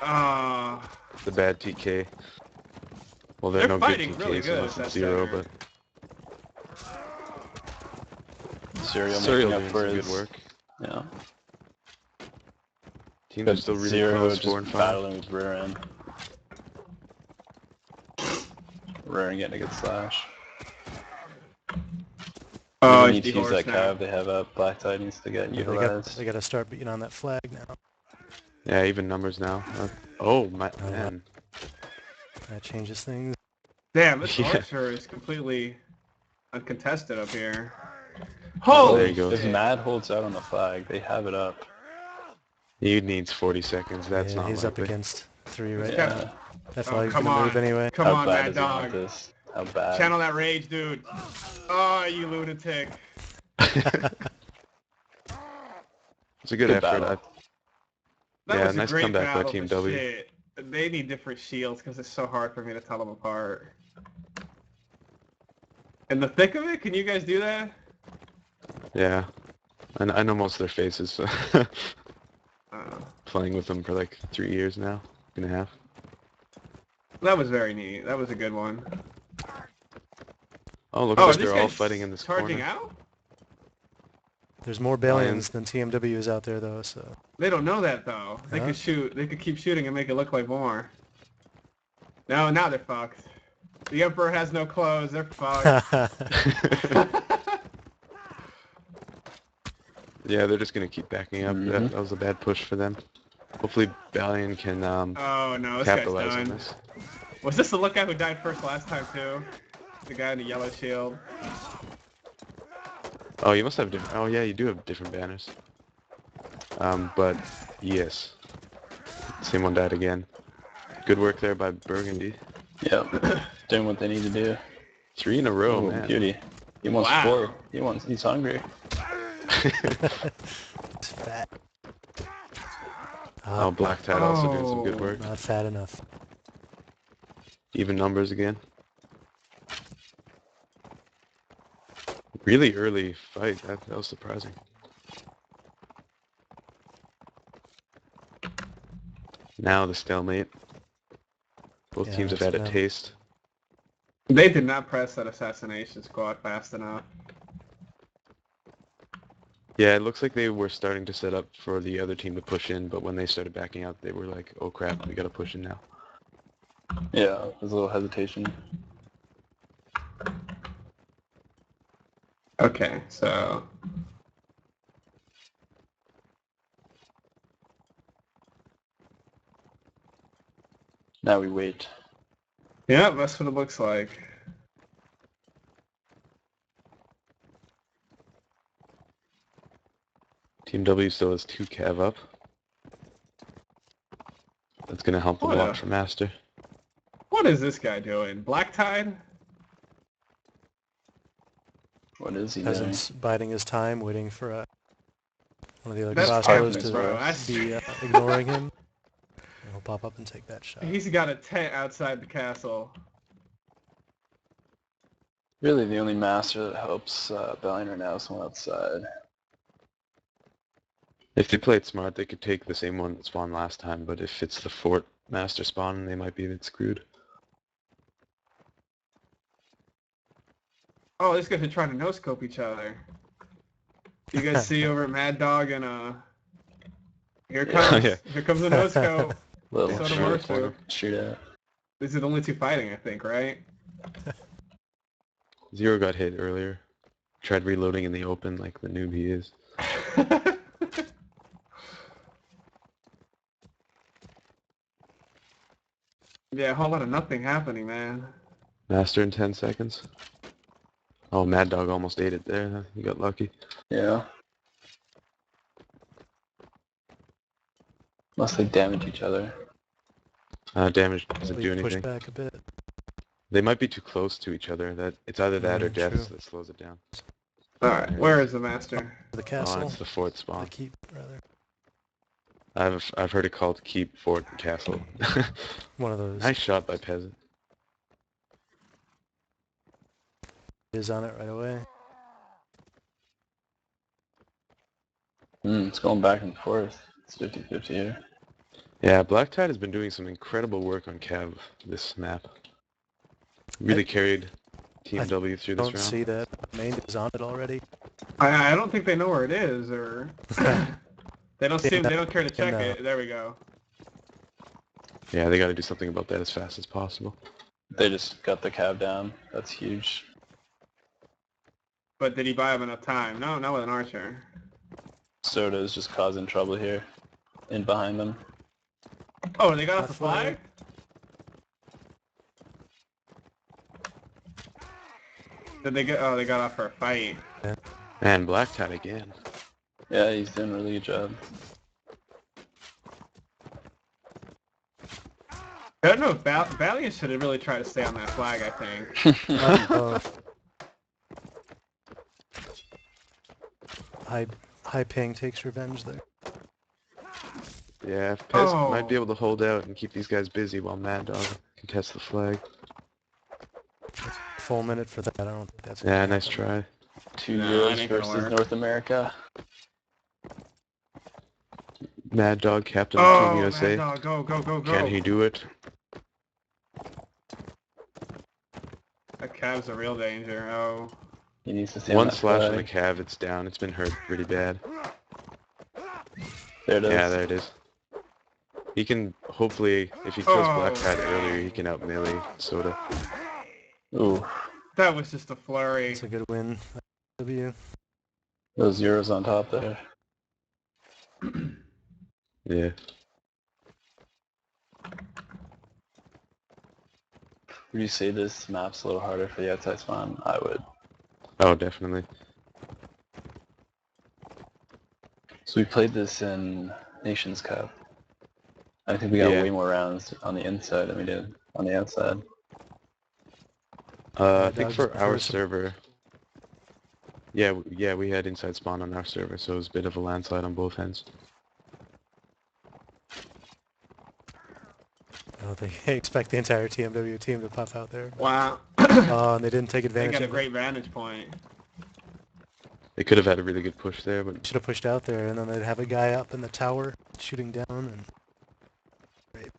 Ah. the bad TK. Well, They're they're no good fighting TKs really good unless at it's that zero, center. but Serial Serial making doing up for some his, good work. Yeah. Teams are But still really Zero close, just 4 and 5. battling with Rear End getting a good slash. Oh, We it's need to the use horse that now. cav they have up. Black Tide needs to get They utilized. got to start beating on that flag now. Yeah, even numbers now. Oh my Oh, yeah. man. That changes things. Damn, this Yeah. archer is completely uncontested up here. Oh, Holy there you go. if shit. Mad holds out on the flag, they have it up. He needs 40 seconds. That's yeah, not he's likely. up against 3 right Yeah. now. Yeah. That Oh, flag's come gonna on. move anyway. Come How on, bad Mad does he want Dog. this? How bad? Channel that rage, dude. Oh, you lunatic. It's a good, Good effort. battle. That Yeah, was a nice great comeback by battle, Team but W. shit. They need different shields because it's so hard for me to tell them apart. In the thick of it, can you guys do that? Yeah. I know most of their faces. So playing with them for like 3 years now. 2.5. That was very neat. That was a good one. Oh, look Oh, like are these they're all guys fighting in this charging corner. out? There's more Balions than TMW is out there though, so. They don't know that though. They Huh? could shoot. They could keep shooting and make it look like more. No, now they're fucked. The Emperor has no clothes. They're fucked. Yeah, they're just gonna keep backing up. Mhm. That was a bad push for them. Hopefully Balion can Oh no, this guy's capitalize on done. this. Was this the lookout who died first last time too? The guy in the yellow shield. Oh, you must have different. Oh yeah, you do have different banners. But yes, same one died again. Good work there by Burgundy. Yep. Doing what they need to do. 3 in a row, Ooh, man. beauty. He wants Wow. 4. He's hungry. It's fat. Oh, Black Tide also doing some good Oh. work. Not fat enough. Even numbers again. Really early fight. That was surprising. Now the stalemate. Both Yeah, teams have it's had a gonna- taste. They did not press that assassination squad fast enough. Yeah, it looks like they were starting to set up for the other team to push in, but when they started backing out, they were like, oh crap, we gotta push in now. Yeah, there's a little hesitation. Okay, so Now we wait. yeah, that's what it looks like. Team W still has 2 cav up. That's gonna help them a What lot a- for Master. What is this guy doing? Black Tide? What is he doing? Peasant's biding his time, waiting for one of the other That's crossbows toughness, to bro. That's be ignoring him. And he'll pop up and take that shot. He's got a tent outside the castle. Really, the only master that helps Balion right now is someone outside. If they played smart, they could take the same one that spawned last time, but if it's the fort Master spawn, they might be a bit screwed. Oh, these guys are trying to no-scope each other. You guys see over at Mad Dog and here comes Yeah. here comes a no-scope. Little So do shoot, Mercer. corner. shootout. These are the only two fighting, I think, right? Zero got hit earlier. Tried reloading in the open like the noob he is. Yeah, a whole lot of nothing happening, man. Master in 10 seconds. Oh, Mad Dog almost ate it there. He got lucky. Yeah. Unless they damage each other. Damage doesn't We do push anything. back a bit. They might be too close to each other. That it's either that or deaths True. that slows it down. Alright, where is the master? The Oh, castle. it's the fort The spawn. keep, rather. I've heard it called keep, fort, and castle. One of those. Nice shot by Peasant. Is on it right away. It's going back and forth. It's 50-50 here. Yeah, Black Tide has been doing some incredible work on Cav this map. Really carried TMW through this Don't round. see that. Main is on it already. I don't think they know where it is, or they don't seem they don't care to check No. it. There we go. Yeah, they got to do something about that as fast as possible. They just got the cab down. That's huge. But did he buy him enough time? No, not with an archer. Soda is just causing trouble here. In behind them. Oh, they got off the Left flag. flag? Did they get? Oh, they got off for a fight. Man, Black Tide again. Yeah, he's doing a really good job. I don't know if Balion should have really tried to stay on that flag, I think. Both. High ping takes revenge there. Yeah, if Pez Oh. might be able to hold out and keep these guys busy while Mad Dog contests the flag. Full minute for that. I don't think that's. Yeah, gonna nice happen. try. 2 Nah, euros that ain't gonna versus work. North America. Mad Dog, captain of Team Oh, USA. Mad Dog, go, go, go, go. Can he do it? That Cav's a real danger. Oh. He needs to stay on One that slash on the flag. Cav, it's down. It's been hurt pretty bad. There it is. Yeah, there it is. He can, hopefully, if he kills Black Oh. Tide earlier, he can out melee Soda. Ooh, That was just a flurry. It's a good win. W. those euros on top there. Yeah. Would you say this map's a little harder for the outside spawn? I would. Oh, definitely. So we played this in Nations Cup. I think we got Yeah. way more rounds on the inside than we did on the outside. I think Dogs for prefer our some- server, yeah, we had inside spawn on our server, so it was a bit of a landslide on both ends. I don't think they expect the entire TMW team to pop out there. Wow. Oh, and they didn't take They advantage got a of great vantage point. They could have had a really good push there, but Should have pushed out there, and then they'd have a guy up in the tower shooting down. And great.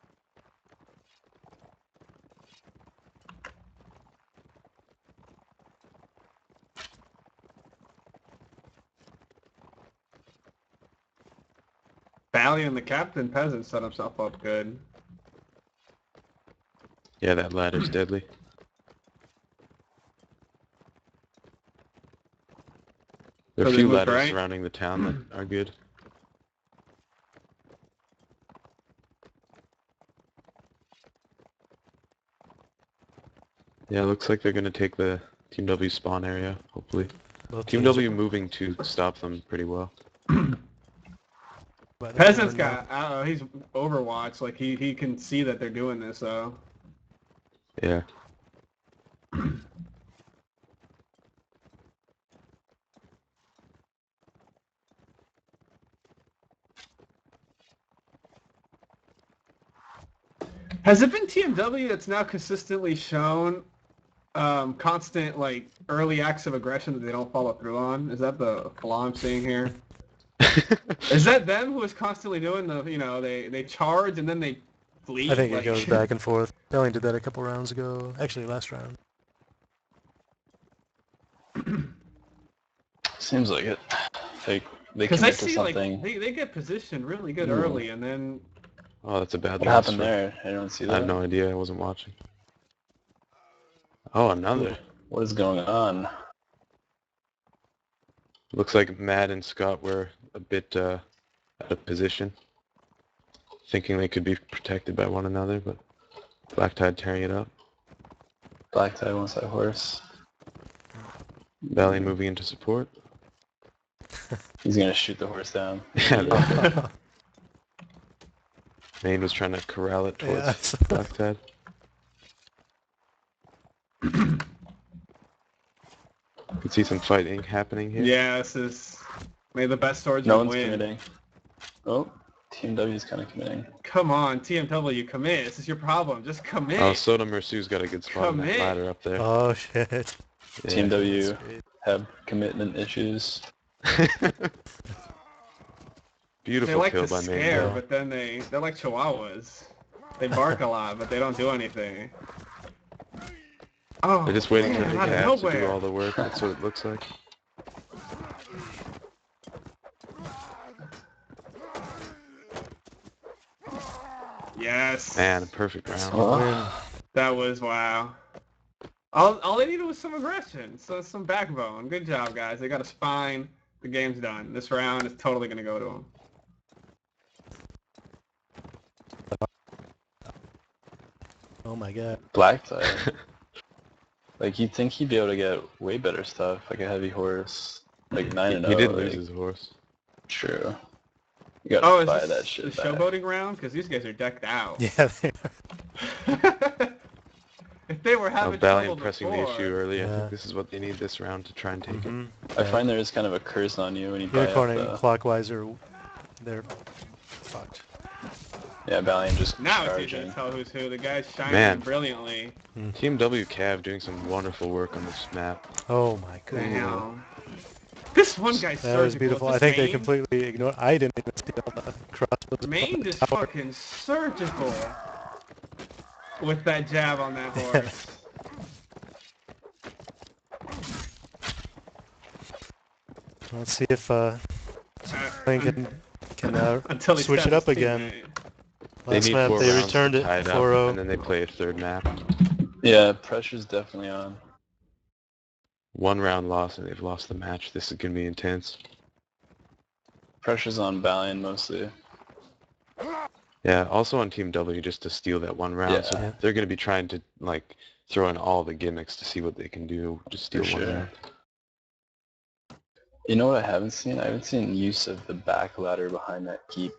Balion, the captain peasant, set himself up good. yeah, that ladder's deadly. There are So a they few moved ladders right? surrounding the town that are good. Yeah, it looks like they're going to take the Team W spawn area, hopefully. Both Team teams W are- moving to stop them pretty well. by the Peasant's corner now. got, I don't know, he's Overwatch. Like, he can see that they're doing this, so. Yeah. Has it been TMW that's now consistently shown constant, like, early acts of aggression that they don't follow through on? Is that the flaw I'm seeing here? Is that them who is constantly doing the, you know, they charge and then they flee? I think like, it goes back and forth. Balion did that a couple rounds ago. Actually, last round. Seems like it. They Because I commit to see, like, something. they get positioned really good Ooh. early, and then... Oh, that's a bad What loss. happened there? I don't see I that. have no idea. I wasn't watching. Oh, another. What is going on? Looks like Matt and Scott were a bit out of position, thinking they could be protected by one another, but Black Tide tearing it up. Black Tide wants that horse. Balion moving into support. He's gonna shoot the horse down. Yeah, Maine was trying to corral it towards Yes. Black Tide. You can see some fighting happening here. Yeah, this is... May the best No swordsman one's win. committing. Oh, Team W is kind of committing. Come on, TMW, commit. This is your problem. Just commit. Oh, Soda Mersu's got a good spot on that Commit. ladder up there. Oh shit. Yeah. Team W That's great. have commitment issues. Beautiful They like kill to by Maine. scare, though. but then they're like chihuahuas. They bark a lot, but they don't do anything. Oh, They're just waiting for man, the out of Cavs to do nowhere. all the work. That's what it looks like. Yes. Man, perfect round. Win. That was wow. All they needed was some aggression, so some backbone. Good job, guys. They got a spine. The game's done. This round is totally gonna go to them. Oh my god. Black Tide. Like you'd think he'd be able to get way better stuff, like a heavy horse, like 9 and He 0. did lose like, his horse. True. You gotta Oh, is buy this that shit the back. showboating round? Because these guys are decked out. Yeah, they are. If they were Oh, having trouble Balion pressing before, the issue early. I Yeah. think this is what they need this round to try and take it. Mhm. I Yeah. find there is kind of a curse on you when you buy up Unicorning the... clockwise are they're fucked. Yeah, Balion just now it's easy to charging. tell who's who. The guy's shining Man. brilliantly. Team W Cav doing some wonderful work on this map. Oh my goodness. Damn. This one guy's That was surgical. beautiful. Is I this think they Maine? completely ignored. I didn't even see all the crossbows. Maine just Tower. fucking surgical with that jab on that horse. Let's see if Lincoln can Until he switch it stabs up his again. teammate. They Last need map 4 they rounds returned to it tie it up, 4-0. and then they play a third map. Yeah, pressure's definitely on. 1 round loss, and they've lost the match. This is going to be intense. Pressure's on Balion mostly. Yeah, also on Team W just to steal that 1 round. So Yeah. they're going to be trying to like throw in all the gimmicks to see what they can do to steal For 1 sure. round. You know what I haven't seen? I haven't seen use of the back ladder behind that keep.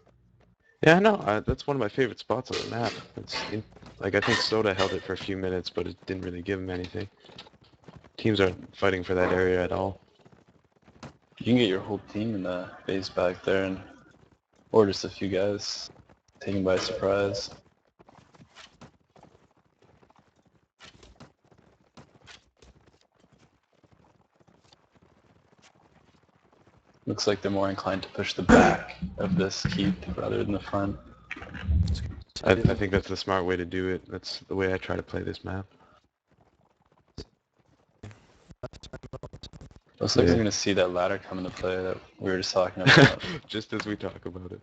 Yeah, I know. That's one of my favorite spots on the map. Like I think Soda held it for a few minutes, but it didn't really give him anything. Teams aren't fighting for that area at all. You can get your whole team in the base back there, and or just a few guys taken by surprise. Looks like they're more inclined to push the back of this keep rather than the front. I think that's the smart way to do it. That's the way I try to play this map. Looks like Yeah. we're going to see that ladder come into play that we were just talking about. Just as we talk about it.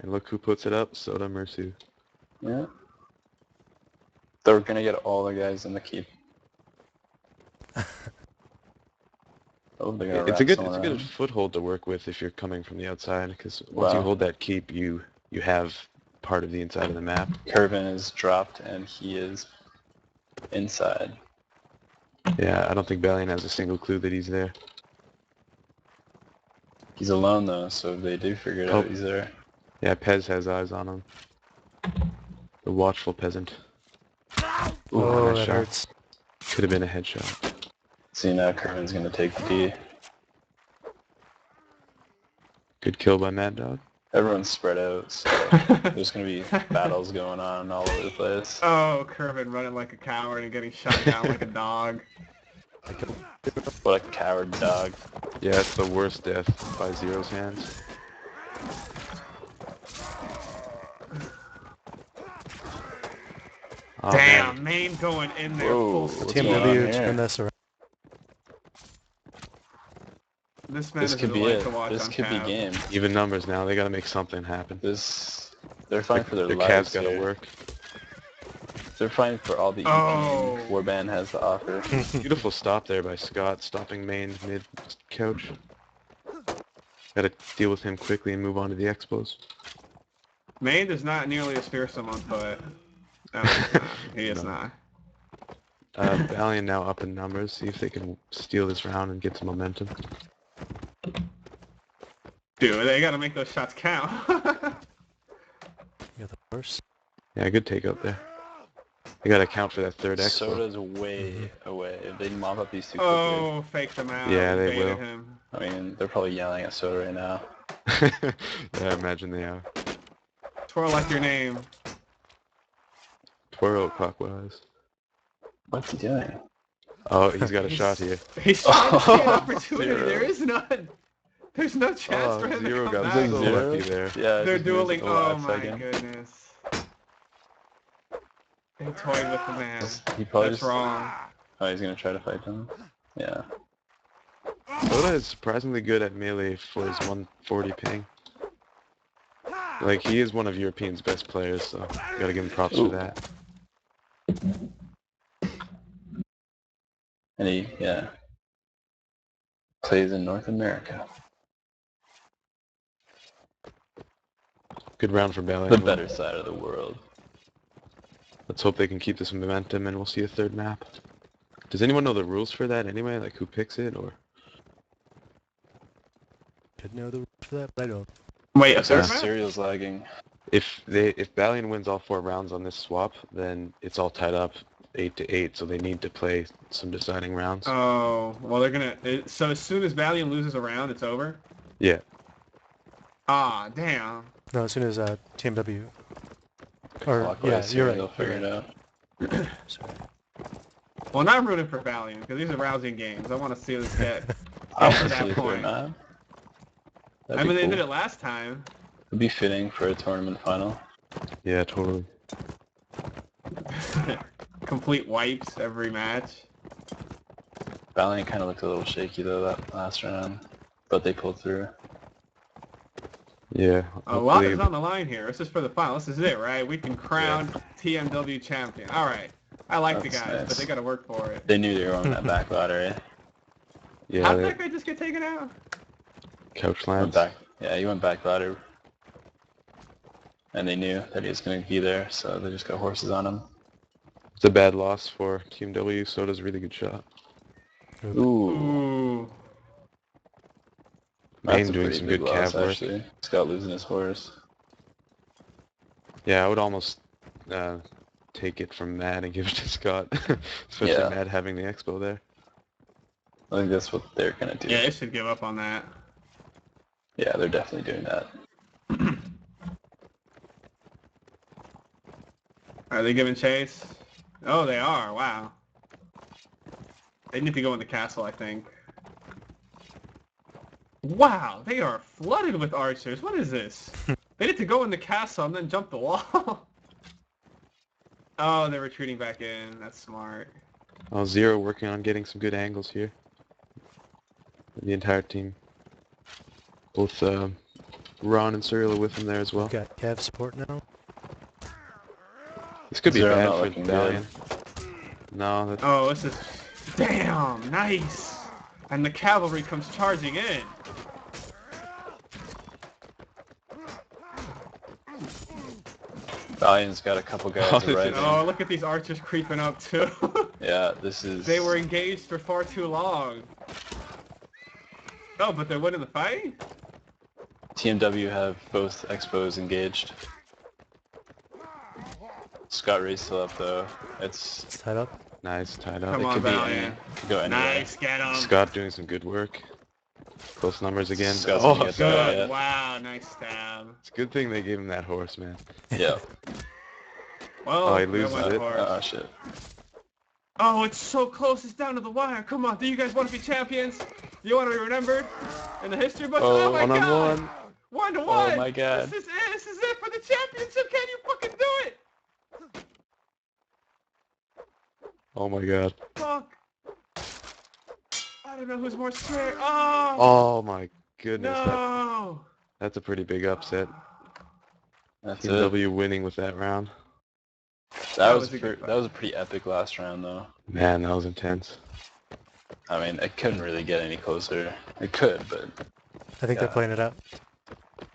And look who puts it up, Soda Mercy. Yeah. They're going to get all the guys in the keep. Oh, they're going to It's a wrap good someone around. foothold to work with if you're coming from the outside, because once you Wow. hold that keep, you have part of the inside of the map. Curvin is dropped and he is inside. Yeah, I don't think Balion has a single clue that he's there. He's alone though, so if they do figure it out, he's there. Yeah, Pez has eyes on him. The watchful peasant. Ooh, Oh, nice that shot. hurts. Could have been a headshot. See now Curvin's going to take the D. Good kill by Mad Dog. Everyone's spread out, so there's going to be battles going on all over the place. Oh, Kervin running like a coward and getting shot down like a dog. What a coward dog. Yeah, it's the worst death by Zero's hands. Oh, Damn, man. main going in there Whoa, full what's speed. going on TMW, here? turn this around. This man This is could a be delight it. to watch This on could be Cav. game. Even numbers now. They gotta make something happen. They're fighting for their Their lives Cavs gotta here. work. They're fighting for all the Oh. EP Warband has to offer. Beautiful stop there by Scott, stopping main mid-couch. Gotta deal with him quickly and move on to the expos. Main is not nearly as fearsome on foot. No, he's not. He is No. not. Balion now up in numbers. See if they can steal this round and get some momentum. Dude, they gotta make those shots count. You're the worst. Yeah, good take out there. They gotta account for that third expo. Soda's way away. If they mop up these two quickly, Oh, fake them out. Yeah, they baited will. him. I mean, they're probably yelling at Soda right now. Yeah, I imagine they are. Twirl like your name. Twirl clockwise. What's he doing? Oh, he's got a shot here. He's trying to see an Oh, opportunity. Zero. There is none. There's no chance Oh, for him Zero to come got back. so Zero? lucky there. Yeah, They're just missed dueling. the Oh last my second. goodness. They toyed with the man. He probably That's just... wrong. Oh, he's gonna try to fight them. Yeah. Soda is surprisingly good at melee for his 140 ping. Like, he is one of European's best players, so gotta give him props Ooh. for that. And he, yeah, plays in North America. Good round for Balion. The better side of the world. Let's hope they can keep this momentum and we'll see a third map. Does anyone know the rules for that anyway? Like, who picks it, or? Should know the rules for that, but I don't. Wait, a Their third map? serial's lagging. If Balion wins all 4 rounds on this swap, then it's all tied up 8-8, so they need to play some deciding rounds. Oh, well they're gonna... So as soon as Valiant loses a round, it's over? Yeah. Ah, damn. No, as soon as TMW. Or, yeah, Clockwise you're here, right. they'll figure you're it right. out. Sorry. Well, now I'm rooting for Valiant, because these are rousing games. I want to see this get I to want to that see a third point. map. I That'd mean, be they cool. did it last time. It'd be fitting for a tournament final. Yeah, totally. Complete wipes every match. Valiant kind of looked a little shaky though that last round, but they pulled through. Yeah. A lot is hopefully- on the line here. This is for the final. This is it, right? We can crown TMW champion. All right. I like the That's guys, nice. but they got to work for it. They knew they were on that back ladder, eh? Yeah, How did that guy just get taken out? couch Went lands. back. Yeah, he went back ladder. And they knew that he was going to be there, so they just got horses on him. It's a bad loss for Team W. Soda's a really good shot. Ooh. Ooh. Main That's a doing pretty some big good loss, cav work. actually. Scott losing his horse. Yeah, I would almost take it from Matt and give it to Scott. Especially Yeah. Matt having the expo there. I think that's what they're going to do. Yeah, they should give up on that. Yeah, they're definitely doing that. Are they giving chase? Oh, they are. Wow. They need to go in the castle, I think. Wow, they are flooded with archers. What is this? They need to go in the castle and then jump the wall. Oh, they're retreating back in. That's smart. Oh, Zero working on getting some good angles here. The entire team. Both Ron and Cyril are with him there as well. We've got Cav support now. This could be Zero bad not for looking Balion. No, that's... Oh, this is... Damn, nice! And the cavalry comes charging in. Balion's got a couple guys this is- arriving. Oh, look at these archers creeping up too. Yeah, this is... They were engaged for far too long. Oh, but they're winning the fight? TMW have both expos engaged. Scott Ray's still up though. It's It's... tied up. Nice, tied up. Come on, could be Valiant. could go anywhere. Nice, get him. Scott doing some good work. Close numbers again. Scott's Oh, gonna get Scott. that. Good. Yeah. Wow, nice stab. It's a good thing they gave him that horse, man. Yeah. Well, Oh, he that loses went it. hard. Oh shit. Oh, it's so close. It's down to the wire. Come on. Do you guys want to be champions? Do you want to be remembered in the history books? Oh, my one-on-one. god. 1-1. Oh my god. This is it. This is it for the championship. Can you fucking do it? Oh my god. Fuck. I don't know who's more scared. Oh. Oh my goodness. No. That's a pretty big upset. That's Team it. W winning with that round. That was a good that was a pretty epic last round though. Man, that was intense. I mean, it couldn't really get any closer. It could, but I think they're Yeah. playing it out.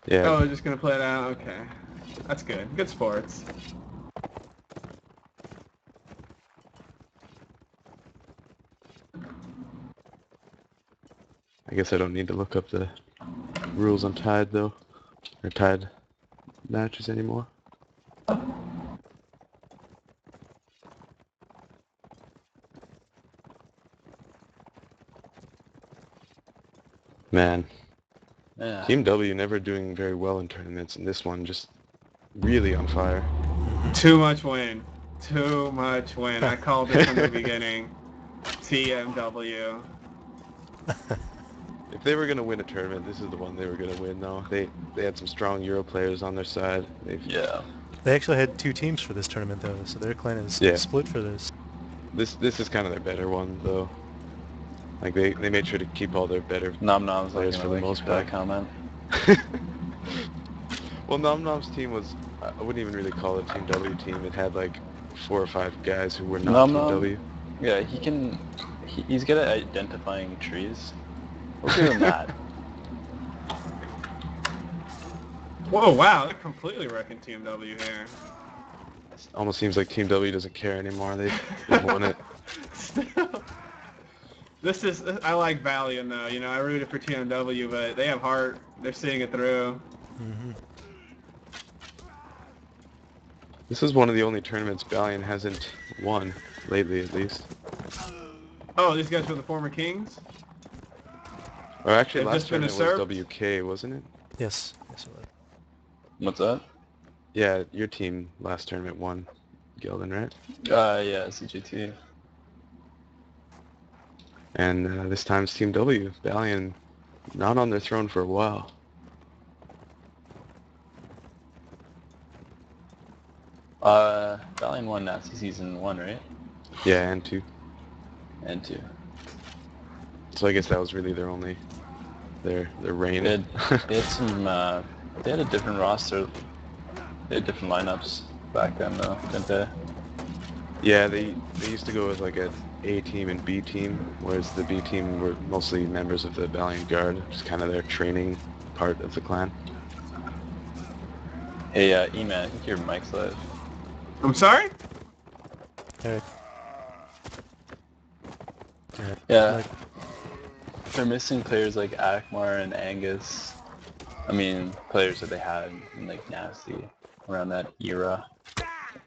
Yeah. Oh, we're just gonna play it out. Okay. That's good. Good sports. I guess I don't need to look up the rules on tied though. Or tied matches anymore. Man, yeah. Team W never doing very well in tournaments, and this one just really on fire. Too much win. Too much win. I called it from the beginning. TMW. If they were gonna win a tournament, this is the one they were gonna win though. They had some strong Euro players on their side. Yeah. They actually had 2 teams for this tournament though, so their clan is Yeah. split for this. This is kind of their better one though. Like they made sure to keep all their better Nom Nom's players like for the gonna most like that part. comment. Well, Nom Nom's team was, I wouldn't even really call it a Team W team. It had like 4 or 5 guys who were not Nom Team Nom? W. Yeah, he can. He's good at identifying trees. We'll give him that. Whoa, wow. They're completely wrecking TMW here. Almost seems like Team W doesn't care anymore. They've won it. Still. This is, I like Balion though, you know, I rooted for TMW, but they have heart. They're seeing it through. Mm-hmm. This is one of the only tournaments Balion hasn't won, lately at least. Oh, these guys were the former kings? Or actually They've last just been tournament was usurped? WK, wasn't it? Yes. Yes, it was. What's that? Yeah, your team last tournament won, Gildan, right? Yeah, CGT. And this time it's Team W. Balion not on their throne for a while. Balion won Nazi season 1, right? Yeah, and 2. And 2. So I guess that was really their only, their reign. They had some, they had a different roster. They had different lineups back then though, didn't they? Yeah, they used to go with like a A team and B team, whereas the B team were mostly members of the Balion Guard, which is kind of their training part of the clan. Hey, E-Man, I think your mic's live. I'm sorry? Eric. Yeah. Yeah. Like, They're missing players like Akmar and Angus. I mean, players that they had in like Nasty around that era.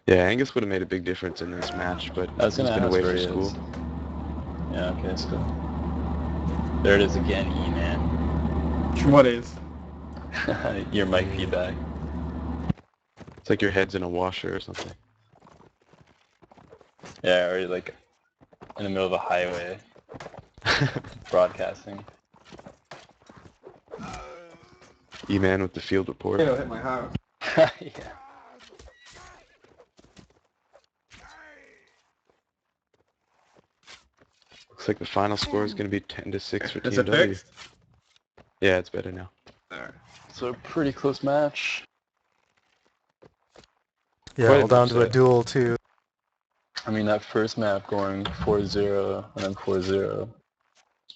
Yeah, Angus would have made a big difference in this match, but I was he's gonna been ask away where from he school. is. Yeah, okay, that's cool. There it is again, E-Man. What is? Your mic feedback. It's like your head's in a washer or something. Yeah, or you're like in the middle of a highway broadcasting. E-Man with the field report. It'll hit my house. Yeah. Looks like the final score is going to be 10-6 for Is Team it W. fixed? Yeah, it's better now. Alright. So pretty close match. Yeah, Quite all an down to a upset. duel too. I mean, that first map going 4-0 and then 4-0,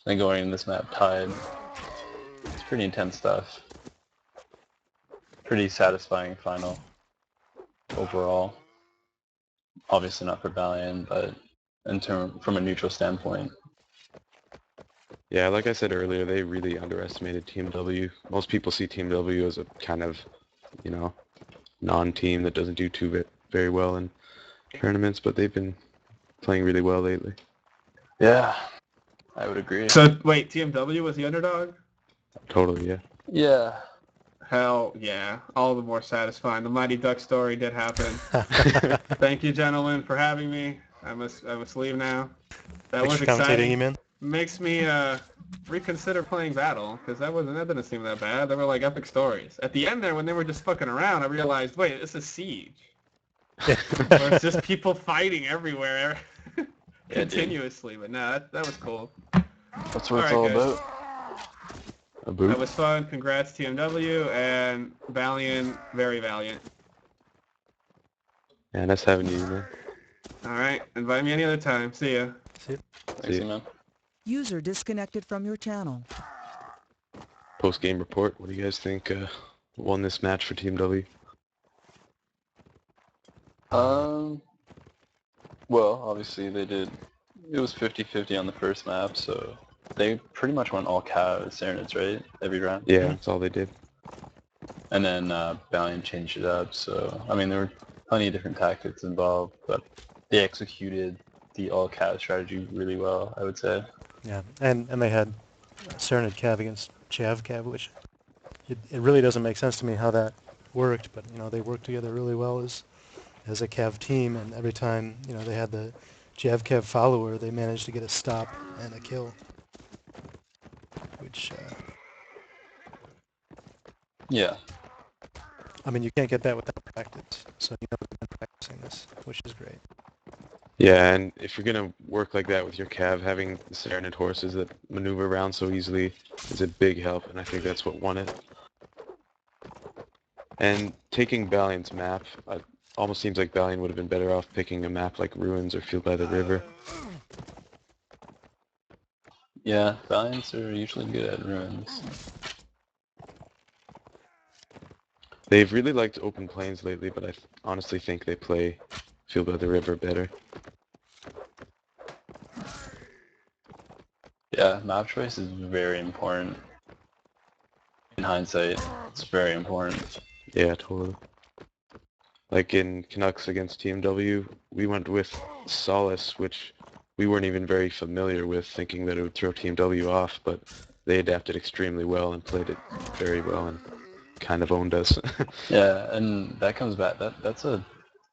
and going in this map tied. It's pretty intense stuff. Pretty satisfying final overall. Obviously not for Balion, but from a neutral standpoint. Yeah, like I said earlier, they really underestimated Team W. Most people see Team W as a kind of, you know, non-team that doesn't do very well in tournaments, but they've been playing really well lately. Yeah, I would agree. So, wait, TMW was the underdog? Totally, yeah. Yeah. Hell yeah. All the more satisfying. The Mighty Duck story did happen. Thank you, gentlemen, for having me. I must leave now. That Thanks was for commentating, exciting. E-Man. Makes me reconsider playing Battle, because that didn't seem that bad. They were like epic stories. At the end there, when they were just fucking around, I realized, wait, this is Siege. Where it's just people fighting everywhere continuously. But no, that was cool. That's what it's Alright, all guys. about. A boot. That was fun. Congrats, TMW, and Balion, very valiant. Yeah, nice having you, man. Alright, invite me any other time. See ya. See it? Thanks, ya. man. User disconnected from your channel. Post-game report. What do you guys think won this match for Team W? Well, obviously they did. It was 50-50 on the first map, so they pretty much went all Cav Serenades, right? Every round. Yeah, that's all they did. And then Balion changed it up, so I mean there were plenty of different tactics involved, but they executed the all Cav strategy really well, I would say. Yeah, and they had Serenade Cav against Chav Cav, which it really doesn't make sense to me how that worked, but you know they worked together really well as a Cav team, and every time you know they had the Chav Cav follower, they managed to get a stop and a kill, which Yeah. I mean you can't get that without practice. So you know they've been practicing this, which is great. Yeah, and if you're going to work like that with your Cav, having the Serenade horses that maneuver around so easily is a big help, and I think that's what won it. And taking Balion's map, it almost seems like Balion would have been better off picking a map like Ruins or Field by the River. Yeah, Valiants are usually good at ruins. They've really liked open plains lately, but I honestly think they play Field by the River better. Yeah, map choice is very important. In hindsight, it's very important. Yeah, totally. Like in Canucks against TMW, we went with Solace, which we weren't even very familiar with, thinking that it would throw TMW off, but they adapted extremely well and played it very well and kind of owned us. Yeah, and that comes back. That's a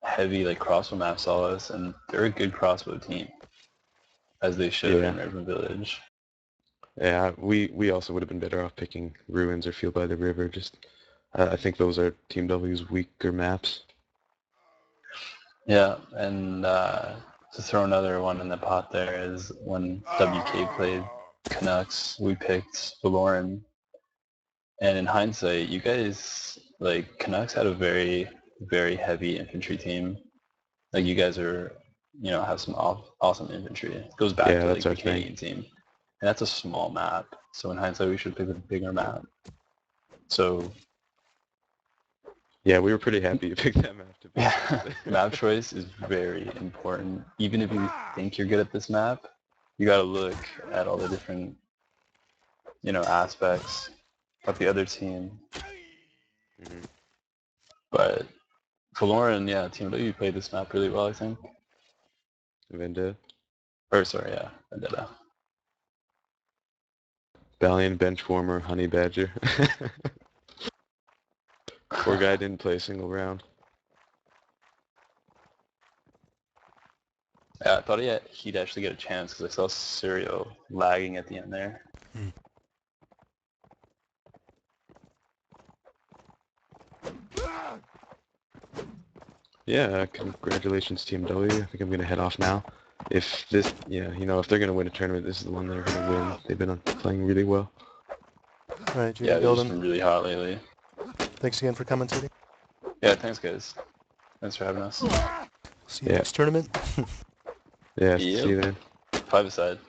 heavy like crossbow map Solace, and they're a good crossbow team, as they showed Yeah. in Urban Village. Yeah, we also would have been better off picking Ruins or Field by the River. Just I think those are Team W's weaker maps. Yeah, and to throw another one in the pot there is when WK played Canucks, we picked Valoran. And in hindsight, you guys, like, Canucks had a very, very heavy infantry team. Like, you guys are, have some awesome infantry. It goes back Yeah, to, that's like, our the thing. Canadian team. And that's a small map. So in hindsight, we should pick a bigger map. So, Yeah, we were pretty happy to pick that map, to be yeah, honest. map choice is very important. Even if you think you're good at this map, you got to look at all the different, aspects of the other team. Mhm. But for Lauren, yeah, TMW played this map really well, I think. Vendetta. Or sorry, yeah, Vendetta. Balion, Benchwarmer, Honey Badger. Poor guy didn't play a single round. Yeah, I thought he'd actually get a chance because I saw Serial lagging at the end there. Yeah, congratulations TMW. I think I'm gonna head off now. If this, yeah, you know, if they're gonna win a tournament, this is the one they're gonna win. They've been playing really well. Alright, GG Yeah, they've just been Golden. really hot lately. Thanks again for commentating. Yeah, thanks guys. Thanks for having us. See you Yeah. next tournament. Yeah, Yep. see you then. 5-a-side.